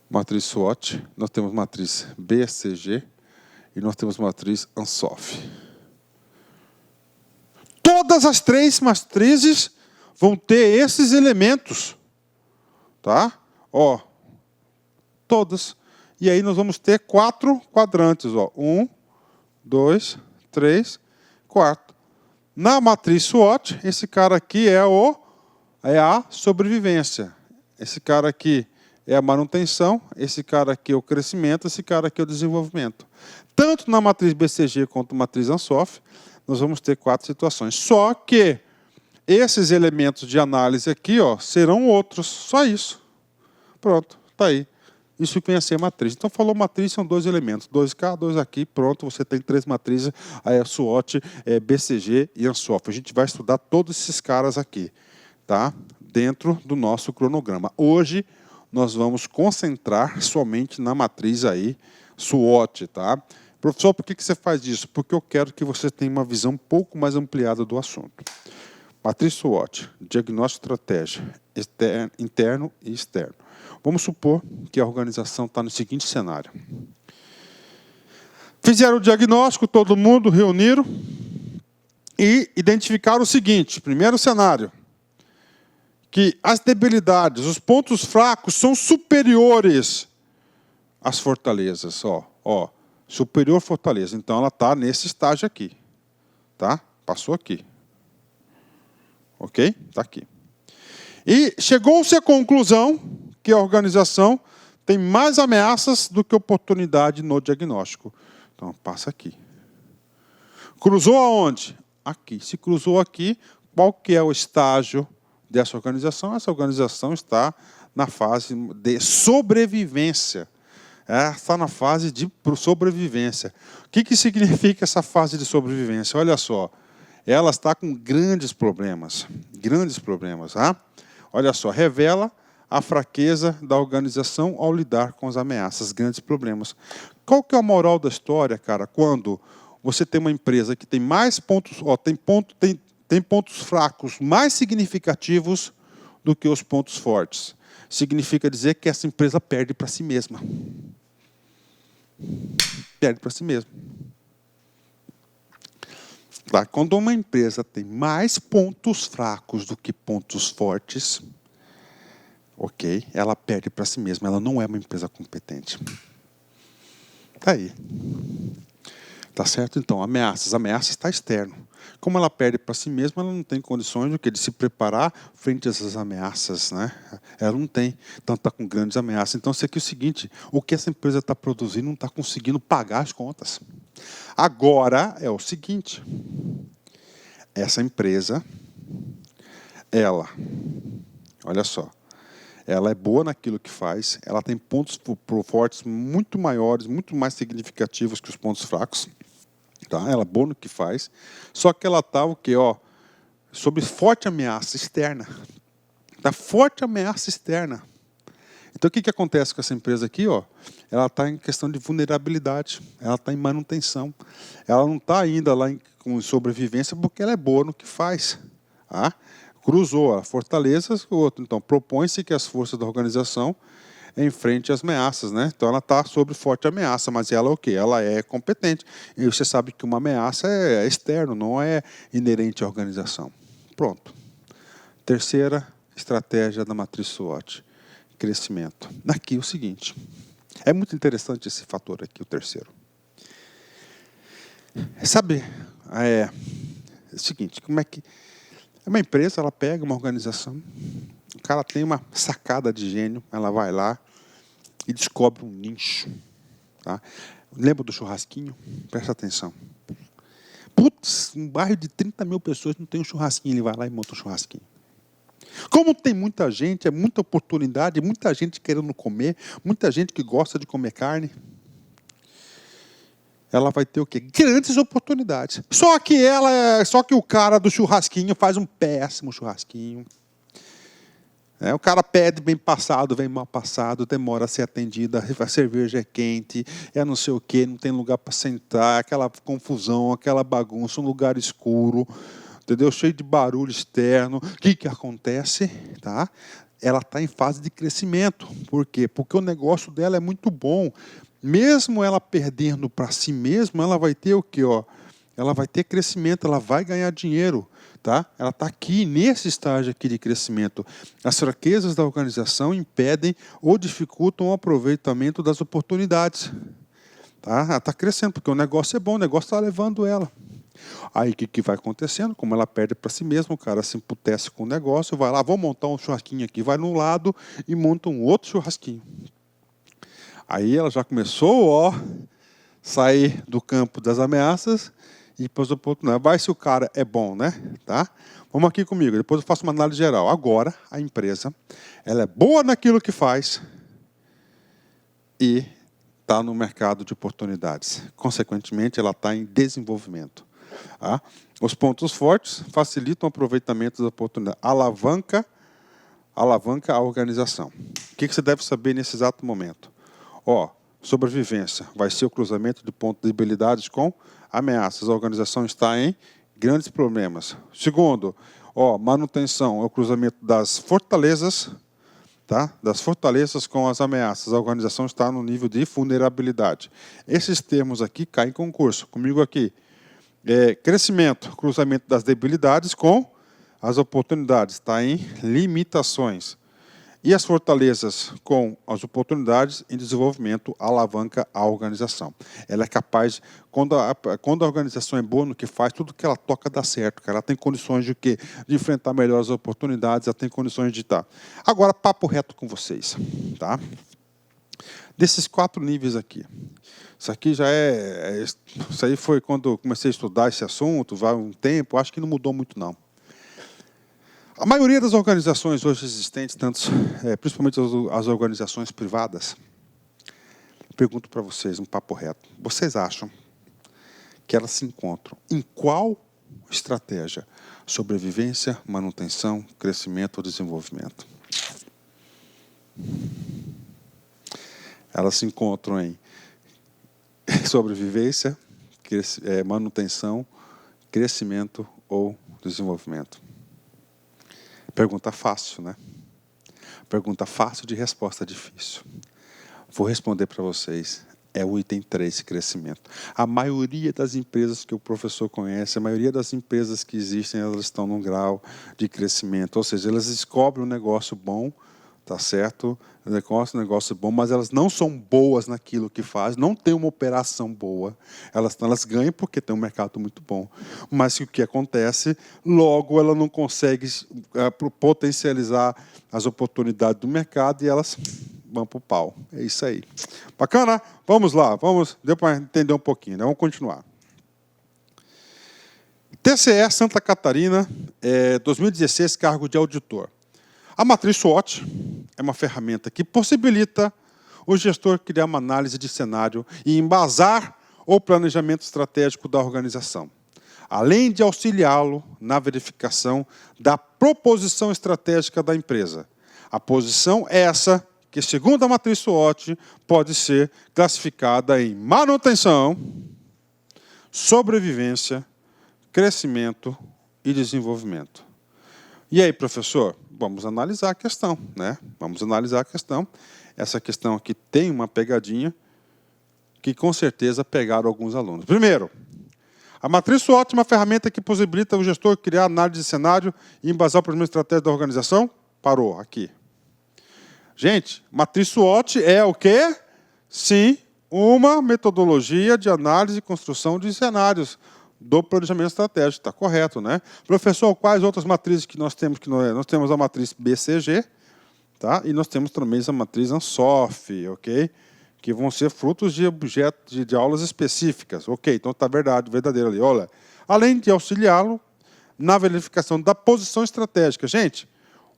Matriz SWOT, nós temos matriz BCG e nós temos matriz ANSOF. Todas as 3 matrizes vão ter esses elementos. Tá? Ó, todas. E aí nós vamos ter 4 quadrantes. Ó. 1, 2, 3, 4. Na matriz SWOT, esse cara aqui é a sobrevivência. Esse cara aqui é a manutenção, esse cara aqui é o crescimento, esse cara aqui é o desenvolvimento. Tanto na matriz BCG quanto na matriz ANSOF, nós vamos ter 4 situações. Só que esses elementos de análise aqui, ó, serão outros. Só isso. Pronto, está aí. Isso que vem a ser matriz. Então, falou matriz, são 2 elementos. 2 cá, 2 aqui, pronto, você tem 3 matrizes, aí a SWOT, BCG e ANSOF. A gente vai estudar todos esses caras aqui, tá? Dentro do nosso cronograma. Hoje, nós vamos concentrar somente na matriz aí, SWOT, tá? Professor, por que você faz isso? Porque eu quero que você tenha uma visão um pouco mais ampliada do assunto. Matriz SWOT, diagnóstico e estratégia, interno e externo. Vamos supor que a organização está no seguinte cenário. Fizeram o diagnóstico, todo mundo reuniram e identificaram o seguinte, primeiro cenário, que as debilidades, os pontos fracos são superiores às fortalezas. Ó, superior fortaleza. Então, ela está nesse estágio aqui. Tá? Passou aqui. Ok? Está aqui. E chegou-se à conclusão que a organização tem mais ameaças do que oportunidade no diagnóstico. Então, passa aqui. Cruzou aonde? Aqui. Se cruzou aqui, qual que é o estágio dessa organização? Essa organização está na fase de sobrevivência. Está na fase de sobrevivência. O que significa essa fase de sobrevivência? Olha só, ela está com grandes problemas. Grandes problemas. Tá? Olha só, revela a fraqueza da organização ao lidar com as ameaças, grandes problemas. Qual que é a moral da história, cara? Quando você tem uma empresa que tem mais pontos, tem pontos fracos mais significativos do que os pontos fortes. Significa dizer que essa empresa perde para si mesma. Perde para si mesma. Tá? Quando uma empresa tem mais pontos fracos do que pontos fortes, ok, ela perde para si mesma. Ela não é uma empresa competente. Tá aí. Tá certo? Então, ameaças. Ameaça está externo. Como ela perde para si mesma, ela não tem condições de se preparar frente a essas ameaças, né? Ela não tem. Então, está com grandes ameaças. Então, isso aqui é o seguinte, o que essa empresa está produzindo não está conseguindo pagar as contas. Agora, é o seguinte, essa empresa, olha só, ela é boa naquilo que faz, ela tem pontos fortes muito maiores, muito mais significativos que os pontos fracos. Tá? Ela é boa no que faz, só que ela está o quê? Sob forte ameaça externa. Tá? Forte ameaça externa. Então, o que acontece com essa empresa aqui? Ela está em questão de vulnerabilidade, ela está em manutenção. Ela não está ainda lá com sobrevivência porque ela é boa no que faz. Tá? Cruzou a fortaleza, o outro. Então, propõe-se que as forças da organização enfrente as ameaças, né? Então ela está sob forte ameaça, mas ela é o quê? Ela é competente. E você sabe que uma ameaça é externo, não é inerente à organização. Pronto. Terceira estratégia da matriz SWOT, crescimento. Aqui o seguinte, é muito interessante esse fator aqui, o terceiro. É o seguinte, como é que uma empresa, ela pega uma organização, o cara tem uma sacada de gênio, ela vai lá e descobre um nicho. Tá? Lembra do churrasquinho? Presta atenção. Putz, um bairro de 30 mil pessoas não tem um churrasquinho, ele vai lá e monta um churrasquinho. Como tem muita gente, é muita oportunidade, muita gente querendo comer, muita gente que gosta de comer carne, ela vai ter o quê? Grandes oportunidades. Só que o cara do churrasquinho faz um péssimo churrasquinho. O cara pede bem passado, vem mal passado, demora a ser atendida, a cerveja é quente, não sei o quê, não tem lugar para sentar, aquela confusão, aquela bagunça, um lugar escuro, entendeu? Cheio de barulho externo. O que acontece? Tá? Ela está em fase de crescimento. Por quê? Porque o negócio dela é muito bom. Mesmo ela perdendo para si mesma, ela vai ter o quê? Ela vai ter crescimento, ela vai ganhar dinheiro. Tá? Ela está aqui, nesse estágio aqui de crescimento. As fraquezas da organização impedem ou dificultam o aproveitamento das oportunidades. Tá? Ela está crescendo, porque o negócio é bom, o negócio está levando ela. Aí o que vai acontecendo? Como ela perde para si mesma, o cara se emputece com o negócio, vai lá, vou montar um churrasquinho aqui, vai num lado e monta um outro churrasquinho. Aí ela já começou a sair do campo das ameaças e depois a oportunidade. Vai se o cara é bom, né? Tá? Vamos aqui comigo, depois eu faço uma análise geral. Agora, a empresa, ela é boa naquilo que faz e está no mercado de oportunidades. Consequentemente, ela está em desenvolvimento. Tá? Os pontos fortes facilitam o aproveitamento das oportunidades. Alavanca a organização. O que você deve saber nesse exato momento? Sobrevivência vai ser o cruzamento de pontos de debilidades com ameaças. A organização está em grandes problemas. Segundo, manutenção é o cruzamento das fortalezas, tá? Das fortalezas com as ameaças. A organização está no nível de vulnerabilidade. Esses termos aqui caem em concurso. Comigo aqui. Crescimento, cruzamento das debilidades com as oportunidades. Está em limitações. E as fortalezas com as oportunidades em desenvolvimento alavanca a organização. Ela é capaz, quando a organização é boa no que faz, tudo que ela toca dá certo. Cara. Ela tem condições de quê? De enfrentar melhor as oportunidades, ela tem condições de estar. Agora, papo reto com vocês. Tá? Desses 4 níveis aqui. Isso aqui isso aí foi quando eu comecei a estudar esse assunto, vai um tempo, acho que não mudou muito não. A maioria das organizações hoje existentes, principalmente as organizações privadas, Pergunto para vocês, um papo reto. Vocês acham que elas se encontram em qual estratégia? Sobrevivência, manutenção, crescimento ou desenvolvimento? Elas se encontram em sobrevivência, manutenção, crescimento ou desenvolvimento? Pergunta fácil, né? Pergunta fácil de resposta difícil. Vou responder para vocês. É o item 3, crescimento. A maioria das empresas que o professor conhece, a maioria das empresas que existem, elas estão num grau de crescimento. Ou seja, elas descobrem um negócio bom, tá certo? Negócio bom, mas elas não são boas naquilo que fazem, não tem uma operação boa. Elas ganham porque tem um mercado muito bom. Mas o que acontece? Logo, ela não consegue potencializar as oportunidades do mercado e elas vão para o pau. É isso aí. Bacana? Vamos lá. Deu para entender um pouquinho, né? Vamos continuar. TCE Santa Catarina, 2016, cargo de auditor. A matriz SWOT é uma ferramenta que possibilita o gestor criar uma análise de cenário e embasar o planejamento estratégico da organização, além de auxiliá-lo na verificação da proposição estratégica da empresa. A posição é essa que, segundo a matriz SWOT, pode ser classificada em manutenção, sobrevivência, crescimento e desenvolvimento. E aí, professor? Vamos analisar a questão, né? Vamos analisar a questão. Essa questão aqui tem uma pegadinha que, com certeza, pegaram alguns alunos. Primeiro, a matriz SWOT é uma ferramenta que possibilita o gestor criar análise de cenário e embasar o planejamento estratégico da organização. Parou aqui. Gente, matriz SWOT é o quê? Sim, uma metodologia de análise e construção de cenários do planejamento estratégico. Está correto, né? Professor, quais outras matrizes que nós temos? Nós temos a matriz BCG, tá? E nós temos também a matriz ANSOF, ok? Que vão ser frutos de objetos de aulas específicas. Ok, então está verdadeiro ali. Olha, além de auxiliá-lo na verificação da posição estratégica. Gente,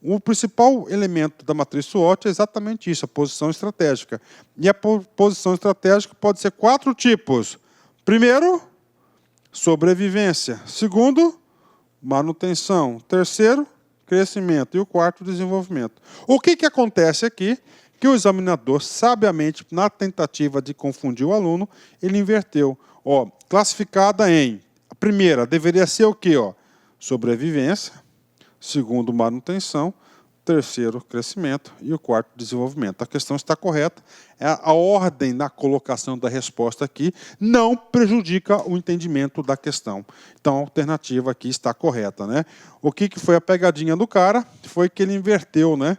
o principal elemento da matriz SWOT é exatamente isso, a posição estratégica. E a posição estratégica pode ser 4 tipos. Primeiro, sobrevivência. Segundo, manutenção. Terceiro, crescimento. E o quarto, desenvolvimento. O que acontece aqui? Que o examinador, sabiamente, na tentativa de confundir o aluno, ele inverteu. Ó, classificada em, a primeira deveria ser o quê? Ó? Sobrevivência. Segundo, manutenção. Terceiro, crescimento. E o quarto, desenvolvimento. A questão está correta. A ordem na colocação da resposta aqui não prejudica o entendimento da questão. Então, a alternativa aqui está correta, né? O que foi a pegadinha do cara? Foi que ele inverteu, né?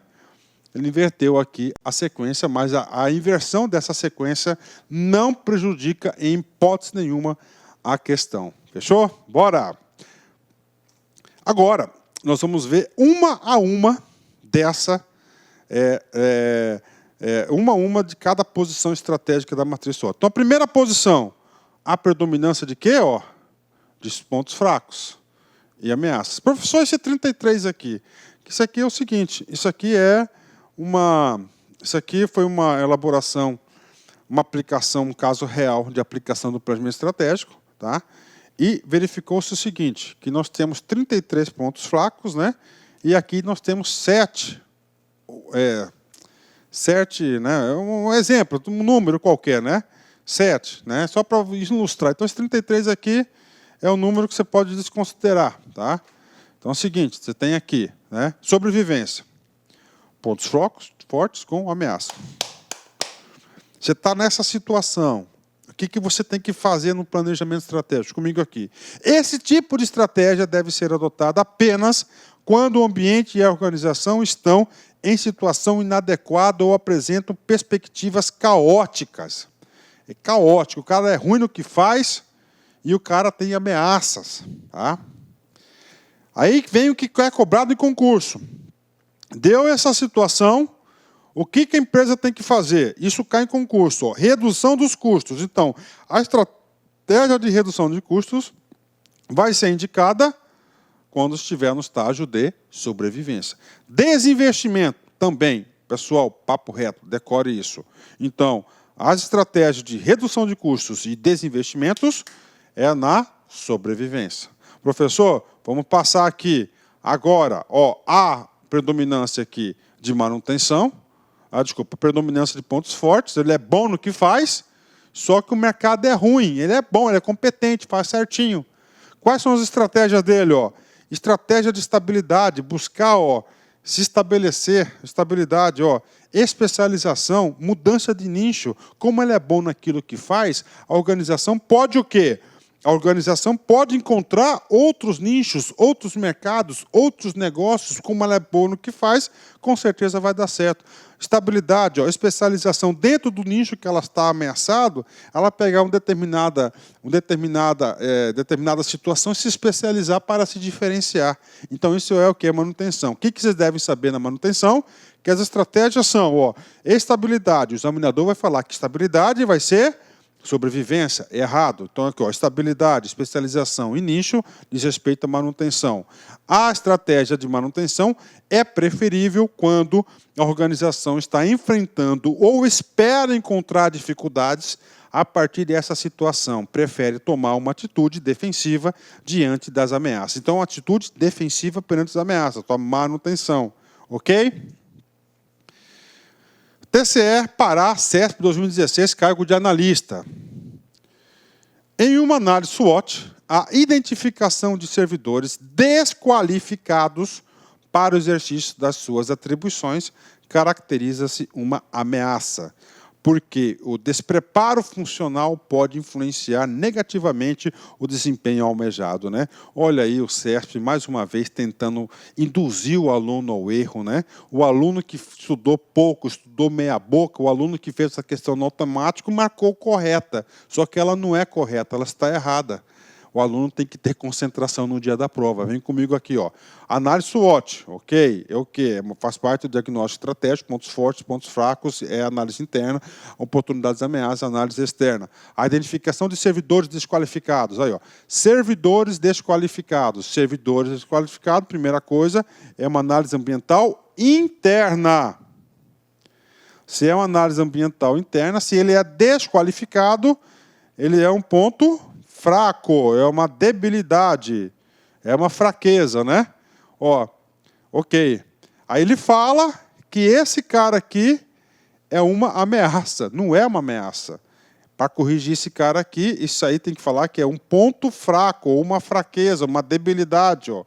Ele inverteu aqui a sequência, mas a inversão dessa sequência não prejudica em hipótese nenhuma a questão. Fechou? Bora! Agora, nós vamos ver uma a uma dessa, uma a uma de cada posição estratégica da matriz SWOT. Então, a primeira posição, a predominância de quê? Ó, de pontos fracos e ameaças. Professor, esse 33 aqui. Isso aqui é o seguinte, isso aqui foi uma elaboração, uma aplicação, um caso real de aplicação do planejamento estratégico, tá? E verificou-se o seguinte, que nós temos 33 pontos fracos, né? E aqui nós temos 7, né? Um exemplo, um número qualquer, né? 7, né? Só para ilustrar. Então, esse 33 aqui é o número que você pode desconsiderar, tá? Então, é o seguinte, você tem aqui, né? Sobrevivência. Pontos fracos, fortes com ameaça. Você está nessa situação. O que você tem que fazer no planejamento estratégico? Comigo aqui. Esse tipo de estratégia deve ser adotada apenas quando o ambiente e a organização estão em situação inadequada ou apresentam perspectivas caóticas. É caótico. O cara é ruim no que faz e o cara tem ameaças. Tá? Aí vem o que é cobrado em concurso. Deu essa situação, o que a empresa tem que fazer? Isso cai em concurso. Ó, redução dos custos. Então, a estratégia de redução de custos vai ser indicada quando estiver no estágio de sobrevivência. Desinvestimento também. Pessoal, papo reto, decore isso. Então, As estratégias de redução de custos e desinvestimentos é na sobrevivência. Professor, vamos passar aqui agora, ó, a predominância aqui de manutenção, predominância de pontos fortes, ele é bom no que faz, só que o mercado é ruim, ele é bom, ele é competente, faz certinho. Quais são as estratégias dele? Ó? Estratégia de estabilidade, buscar se estabelecer, estabilidade, especialização, mudança de nicho. Como ele é bom naquilo que faz, a organização pode o quê? A organização pode encontrar outros nichos, outros mercados, outros negócios, como ela é boa no que faz, com certeza vai dar certo. Estabilidade, especialização dentro do nicho que ela está ameaçado, ela pegar uma determinada situação e se especializar para se diferenciar. Então, isso é o que é manutenção. O que vocês devem saber na manutenção? Que as estratégias são estabilidade. O examinador vai falar que estabilidade vai ser sobrevivência, errado. Então, aqui, estabilidade, especialização e nicho diz respeito à manutenção. A estratégia de manutenção é preferível quando a organização está enfrentando ou espera encontrar dificuldades a partir dessa situação. Prefere tomar uma atitude defensiva diante das ameaças. Então, atitude defensiva perante as ameaças, a manutenção. Ok? TCE Pará, CESP 2016, cargo de analista. Em uma análise SWOT, a identificação de servidores desqualificados para o exercício das suas atribuições caracteriza-se uma ameaça, porque o despreparo funcional pode influenciar negativamente o desempenho almejado, né? Olha aí o CESP, mais uma vez, tentando induzir o aluno ao erro, né? O aluno que estudou pouco, estudou meia boca, o aluno que fez essa questão no automático marcou correta, só que ela não é correta, ela está errada. O aluno tem que ter concentração no dia da prova. Vem comigo aqui, ó. Análise SWOT, ok? É o quê? Faz parte do diagnóstico estratégico, pontos fortes, pontos fracos, é análise interna, oportunidades e ameaças, análise externa. A identificação de servidores desqualificados. Aí, ó. Servidores desqualificados. Servidores desqualificados, primeira coisa, é uma análise ambiental interna. Se é uma análise ambiental interna, se ele é desqualificado, ele é um ponto fraco, é uma debilidade, é uma fraqueza, né? Ok. Aí ele fala que esse cara aqui é uma ameaça, não é uma ameaça. Para corrigir esse cara aqui, isso aí tem que falar que é um ponto fraco, ou uma fraqueza, uma debilidade, ó.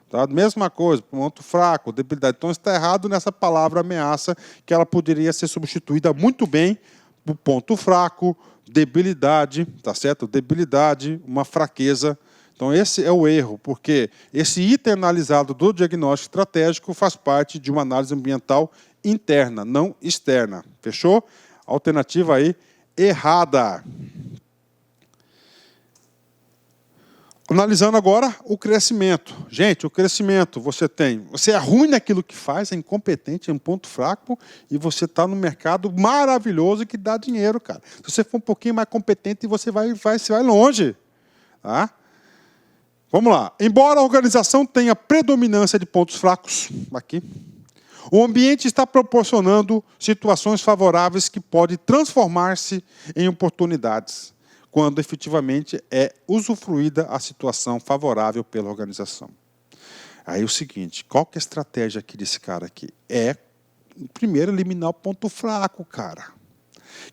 Tá? Mesma coisa, ponto fraco, debilidade. Então está errado nessa palavra ameaça, que ela poderia ser substituída muito bem por ponto fraco, debilidade, tá certo? Debilidade, uma fraqueza. Então, esse é o erro, porque esse item analisado do diagnóstico estratégico faz parte de uma análise ambiental interna, não externa. Fechou? Alternativa aí, errada. Analisando agora o crescimento. Gente, o crescimento, você é ruim naquilo que faz, é incompetente, é um ponto fraco, e você está no mercado maravilhoso que dá dinheiro, cara. Se você for um pouquinho mais competente, você vai longe. Tá? Vamos lá. Embora a organização tenha predominância de pontos fracos, aqui, o ambiente está proporcionando situações favoráveis que podem transformar-se em oportunidades, quando efetivamente é usufruída a situação favorável pela organização. Aí o seguinte, qual que é a estratégia aqui desse cara aqui? É, primeiro, eliminar o ponto fraco, cara.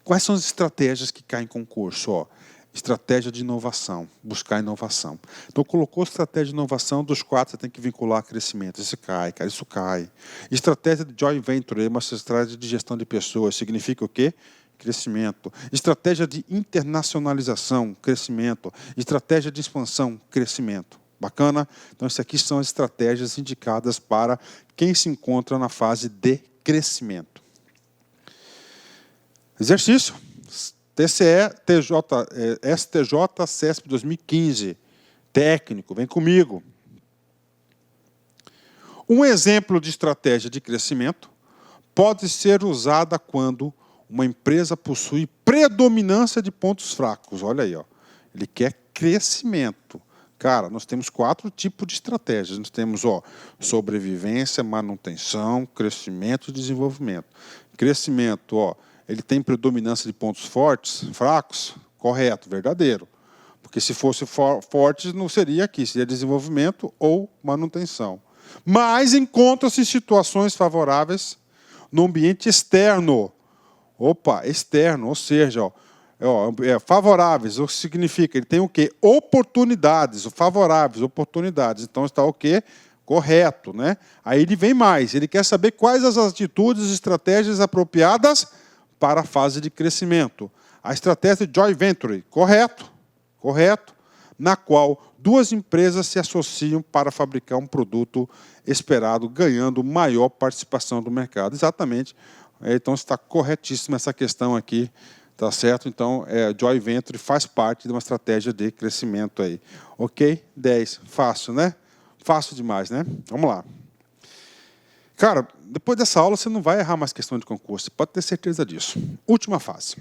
Quais são as estratégias que caem em concurso? Estratégia de inovação, buscar inovação. Então, colocou estratégia de inovação, dos 4 você tem que vincular a crescimento. Isso cai, cara, isso cai. Estratégia de joint venture, uma estratégia de gestão de pessoas, significa o quê? Crescimento. Estratégia de internacionalização, crescimento. Estratégia de expansão, crescimento. Bacana? Então, essas aqui são as estratégias indicadas para quem se encontra na fase de crescimento. Exercício. TCE, STJ, CESP 2015. Técnico, vem comigo. Um exemplo de estratégia de crescimento pode ser usada quando uma empresa possui predominância de pontos fracos. Olha aí, ó. Ele quer crescimento. Cara, nós temos 4 tipos de estratégias. Nós temos sobrevivência, manutenção, crescimento e desenvolvimento. Crescimento, ele tem predominância de pontos fortes, fracos? Correto, verdadeiro. Porque se fosse forte, não seria aqui, seria desenvolvimento ou manutenção. Mas encontra-se situações favoráveis no ambiente externo. Opa, externo, ou seja, favoráveis, o que significa? Ele tem o quê? Oportunidades, favoráveis, oportunidades. Então está o quê? Correto, né? Aí ele vem mais, ele quer saber quais as atitudes e estratégias apropriadas para a fase de crescimento. A estratégia de joint venture, correto, na qual duas empresas se associam para fabricar um produto esperado, ganhando maior participação do mercado. Exatamente. Então está corretíssima essa questão aqui, tá certo? Então, joint venture faz parte de uma estratégia de crescimento aí. Ok? 10. Fácil, né? Fácil demais, né? Vamos lá. Cara, depois dessa aula você não vai errar mais questão de concurso, você pode ter certeza disso. Última fase.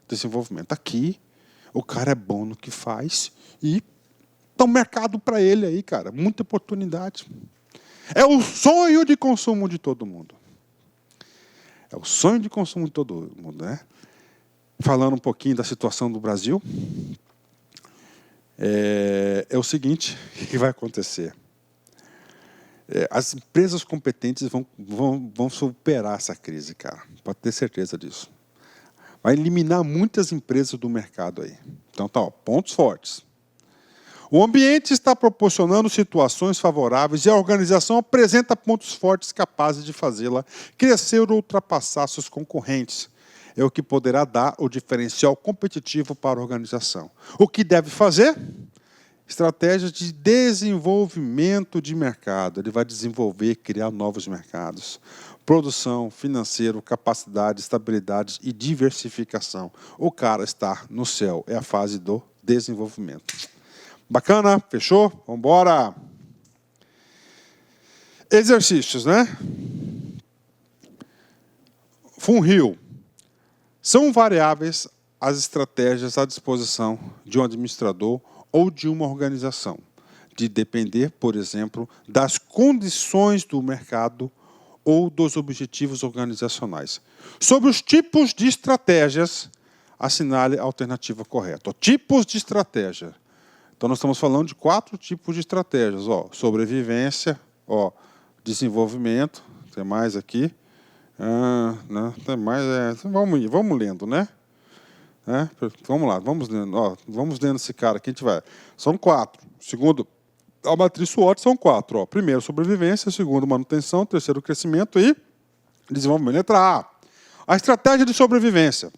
Desenvolvimento. Aqui, o cara é bom no que faz e dá um mercado para ele aí, cara. Muita oportunidade. É o sonho de consumo de todo mundo. É o sonho de consumo de todo mundo, né? Falando um pouquinho da situação do Brasil, é o seguinte, o que vai acontecer? As empresas competentes vão superar essa crise, cara. Pode ter certeza disso. Vai eliminar muitas empresas do mercado aí. Então, tá, ó, pontos fortes. O ambiente está proporcionando situações favoráveis e a organização apresenta pontos fortes capazes de fazê-la crescer ou ultrapassar seus concorrentes. É o que poderá dar o diferencial competitivo para a organização. O que deve fazer? Estratégias de desenvolvimento de mercado. Ele vai desenvolver, criar novos mercados. Produção, financeiro, capacidade, estabilidade e diversificação. O cara está no céu. É a fase do desenvolvimento. Bacana? Fechou? Vamos embora. Exercícios, né? Funil. São variáveis as estratégias à disposição de um administrador ou de uma organização, de depender, por exemplo, das condições do mercado ou dos objetivos organizacionais. Sobre os tipos de estratégias, assinale a alternativa correta. Tipos de estratégia. Então, nós estamos falando de 4 tipos de estratégias. Sobrevivência, desenvolvimento, tem mais aqui. Né? Tem mais, vamos lendo, né? Vamos lá, vamos lendo. Vamos lendo esse cara aqui, a gente vai. São 4. Segundo, a matriz SWOT são 4. Primeiro, sobrevivência. Segundo, manutenção. Terceiro, crescimento e desenvolvimento. Letra A. A estratégia de sobrevivência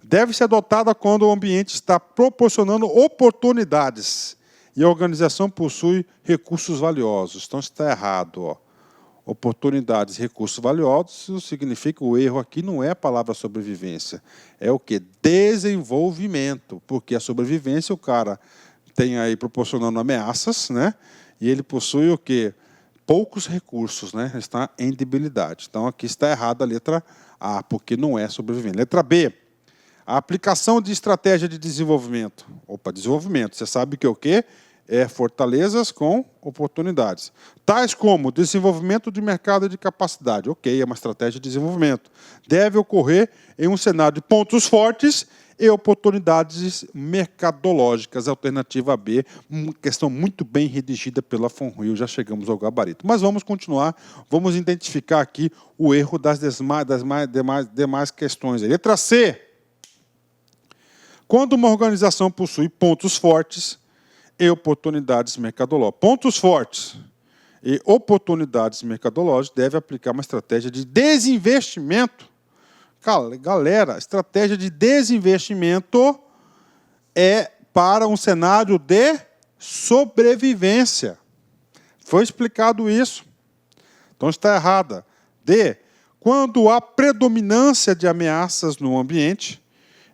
deve ser adotada quando o ambiente está proporcionando oportunidades e a organização possui recursos valiosos. Então, isso está errado. Oportunidades, recursos valiosos, isso significa, o erro aqui não é a palavra sobrevivência, é o quê? Desenvolvimento, porque a sobrevivência o cara tem aí proporcionando ameaças, né? E ele possui o quê? Poucos recursos, né? Ele está em debilidade. Então, aqui está errada a letra A, porque não é sobrevivência. Letra B. A aplicação de estratégia de desenvolvimento. Desenvolvimento. Você sabe que é o quê? É fortalezas com oportunidades. Tais como desenvolvimento de mercado e de capacidade. Ok, é uma estratégia de desenvolvimento. Deve ocorrer em um cenário de pontos fortes e oportunidades mercadológicas. Alternativa B, uma questão muito bem redigida pela Funil. Já chegamos ao gabarito. Mas vamos continuar. Vamos identificar aqui o erro das demais questões. Letra C. Quando uma organização possui pontos fortes e oportunidades mercadológicas. Pontos fortes e oportunidades mercadológicas deve aplicar uma estratégia de desinvestimento. Galera, estratégia de desinvestimento é para um cenário de sobrevivência. Foi explicado isso. Então está errada. D. Quando há predominância de ameaças no ambiente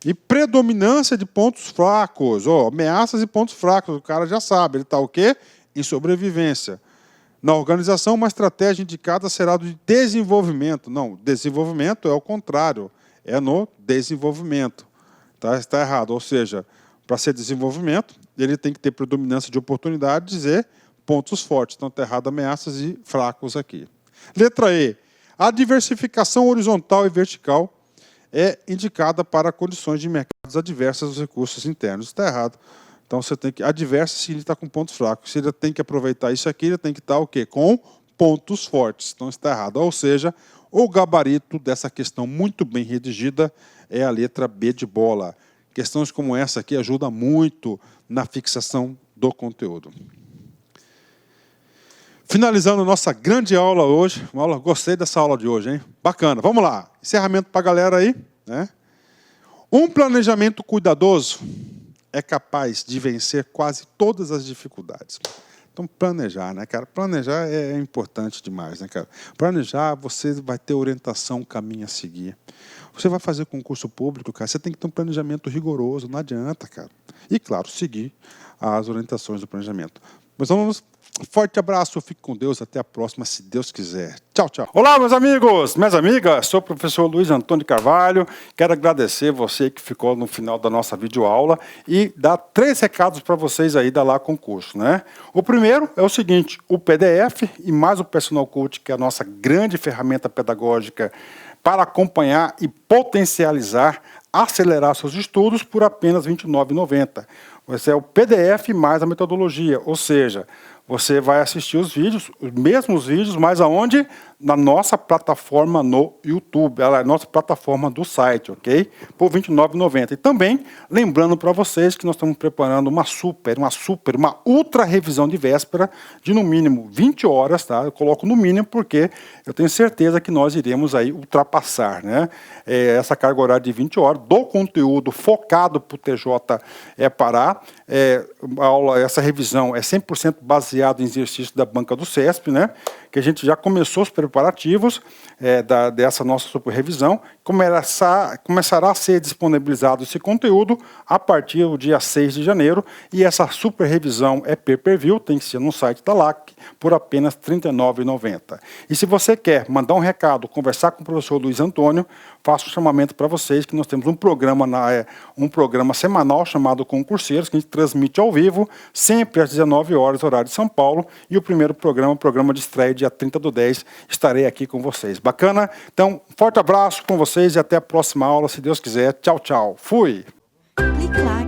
e predominância de pontos fracos. Ameaças e pontos fracos, o cara já sabe. Ele está o quê? Em sobrevivência. Na organização, uma estratégia indicada será de desenvolvimento. Não, desenvolvimento é o contrário. É no desenvolvimento. Está errado. Ou seja, para ser desenvolvimento, ele tem que ter predominância de oportunidades e pontos fortes. Então, está errado ameaças e fracos aqui. Letra E. A diversificação horizontal e vertical é indicada para condições de mercados adversas dos recursos internos. Está errado. Então, você tem que... Adversa se ele está com pontos fracos. Se ele tem que aproveitar isso aqui, ele tem que estar o quê? Com pontos fortes. Então, está errado. Ou seja, o gabarito dessa questão muito bem redigida é a letra B de bola. Questões como essa aqui ajudam muito na fixação do conteúdo. Finalizando nossa grande aula hoje. Gostei dessa aula de hoje, hein? Bacana. Vamos lá. Encerramento para a galera aí, né? Um planejamento cuidadoso é capaz de vencer quase todas as dificuldades. Então, planejar, né, cara? Planejar é importante demais, né, cara? Planejar, você vai ter orientação, caminho a seguir. Você vai fazer concurso público, cara, você tem que ter um planejamento rigoroso, não adianta, cara. E, claro, seguir as orientações do planejamento. Mas vamos... Forte abraço, fique com Deus, até a próxima, se Deus quiser. Tchau, tchau. Olá, meus amigos, minhas amigas, sou o professor Luiz Antônio de Carvalho, quero agradecer você que ficou no final da nossa videoaula e dar 3 recados para vocês aí da Lá Concurso, né? O primeiro é o seguinte, o PDF e mais o Personal Coach, que é a nossa grande ferramenta pedagógica para acompanhar e potencializar, acelerar seus estudos por apenas R$ 29,90. Esse é o PDF mais a metodologia, ou seja, você vai assistir os vídeos, os mesmos vídeos, mas aonde? Na nossa plataforma no YouTube, ela é a nossa plataforma do site, ok? Por R$ 29,90. E também, lembrando para vocês que nós estamos preparando uma ultra revisão de véspera de no mínimo 20 horas, tá? Eu coloco no mínimo porque eu tenho certeza que nós iremos aí ultrapassar, né? Essa carga horária de 20 horas do conteúdo focado para o TJ Pará. Essa revisão é 100% baseada em exercício da banca do CESP, né? Que a gente já começou os preparativos dessa nossa super revisão. Começará a ser disponibilizado esse conteúdo a partir do dia 6 de janeiro. E essa super revisão é pay-per-view, tem que ser no site da LAC, por apenas R$ 39,90. E se você quer mandar um recado, conversar com o professor Luiz Antônio, faço um chamamento para vocês, que nós temos um programa semanal chamado Concurseiros, que a gente transmite ao vivo, sempre às 19 horas, horário de São Paulo. E o primeiro programa, o programa de estreia, dia 30/10, estarei aqui com vocês. Bacana? Então, forte abraço com vocês e até a próxima aula, se Deus quiser. Tchau, tchau. Fui! Clique lá.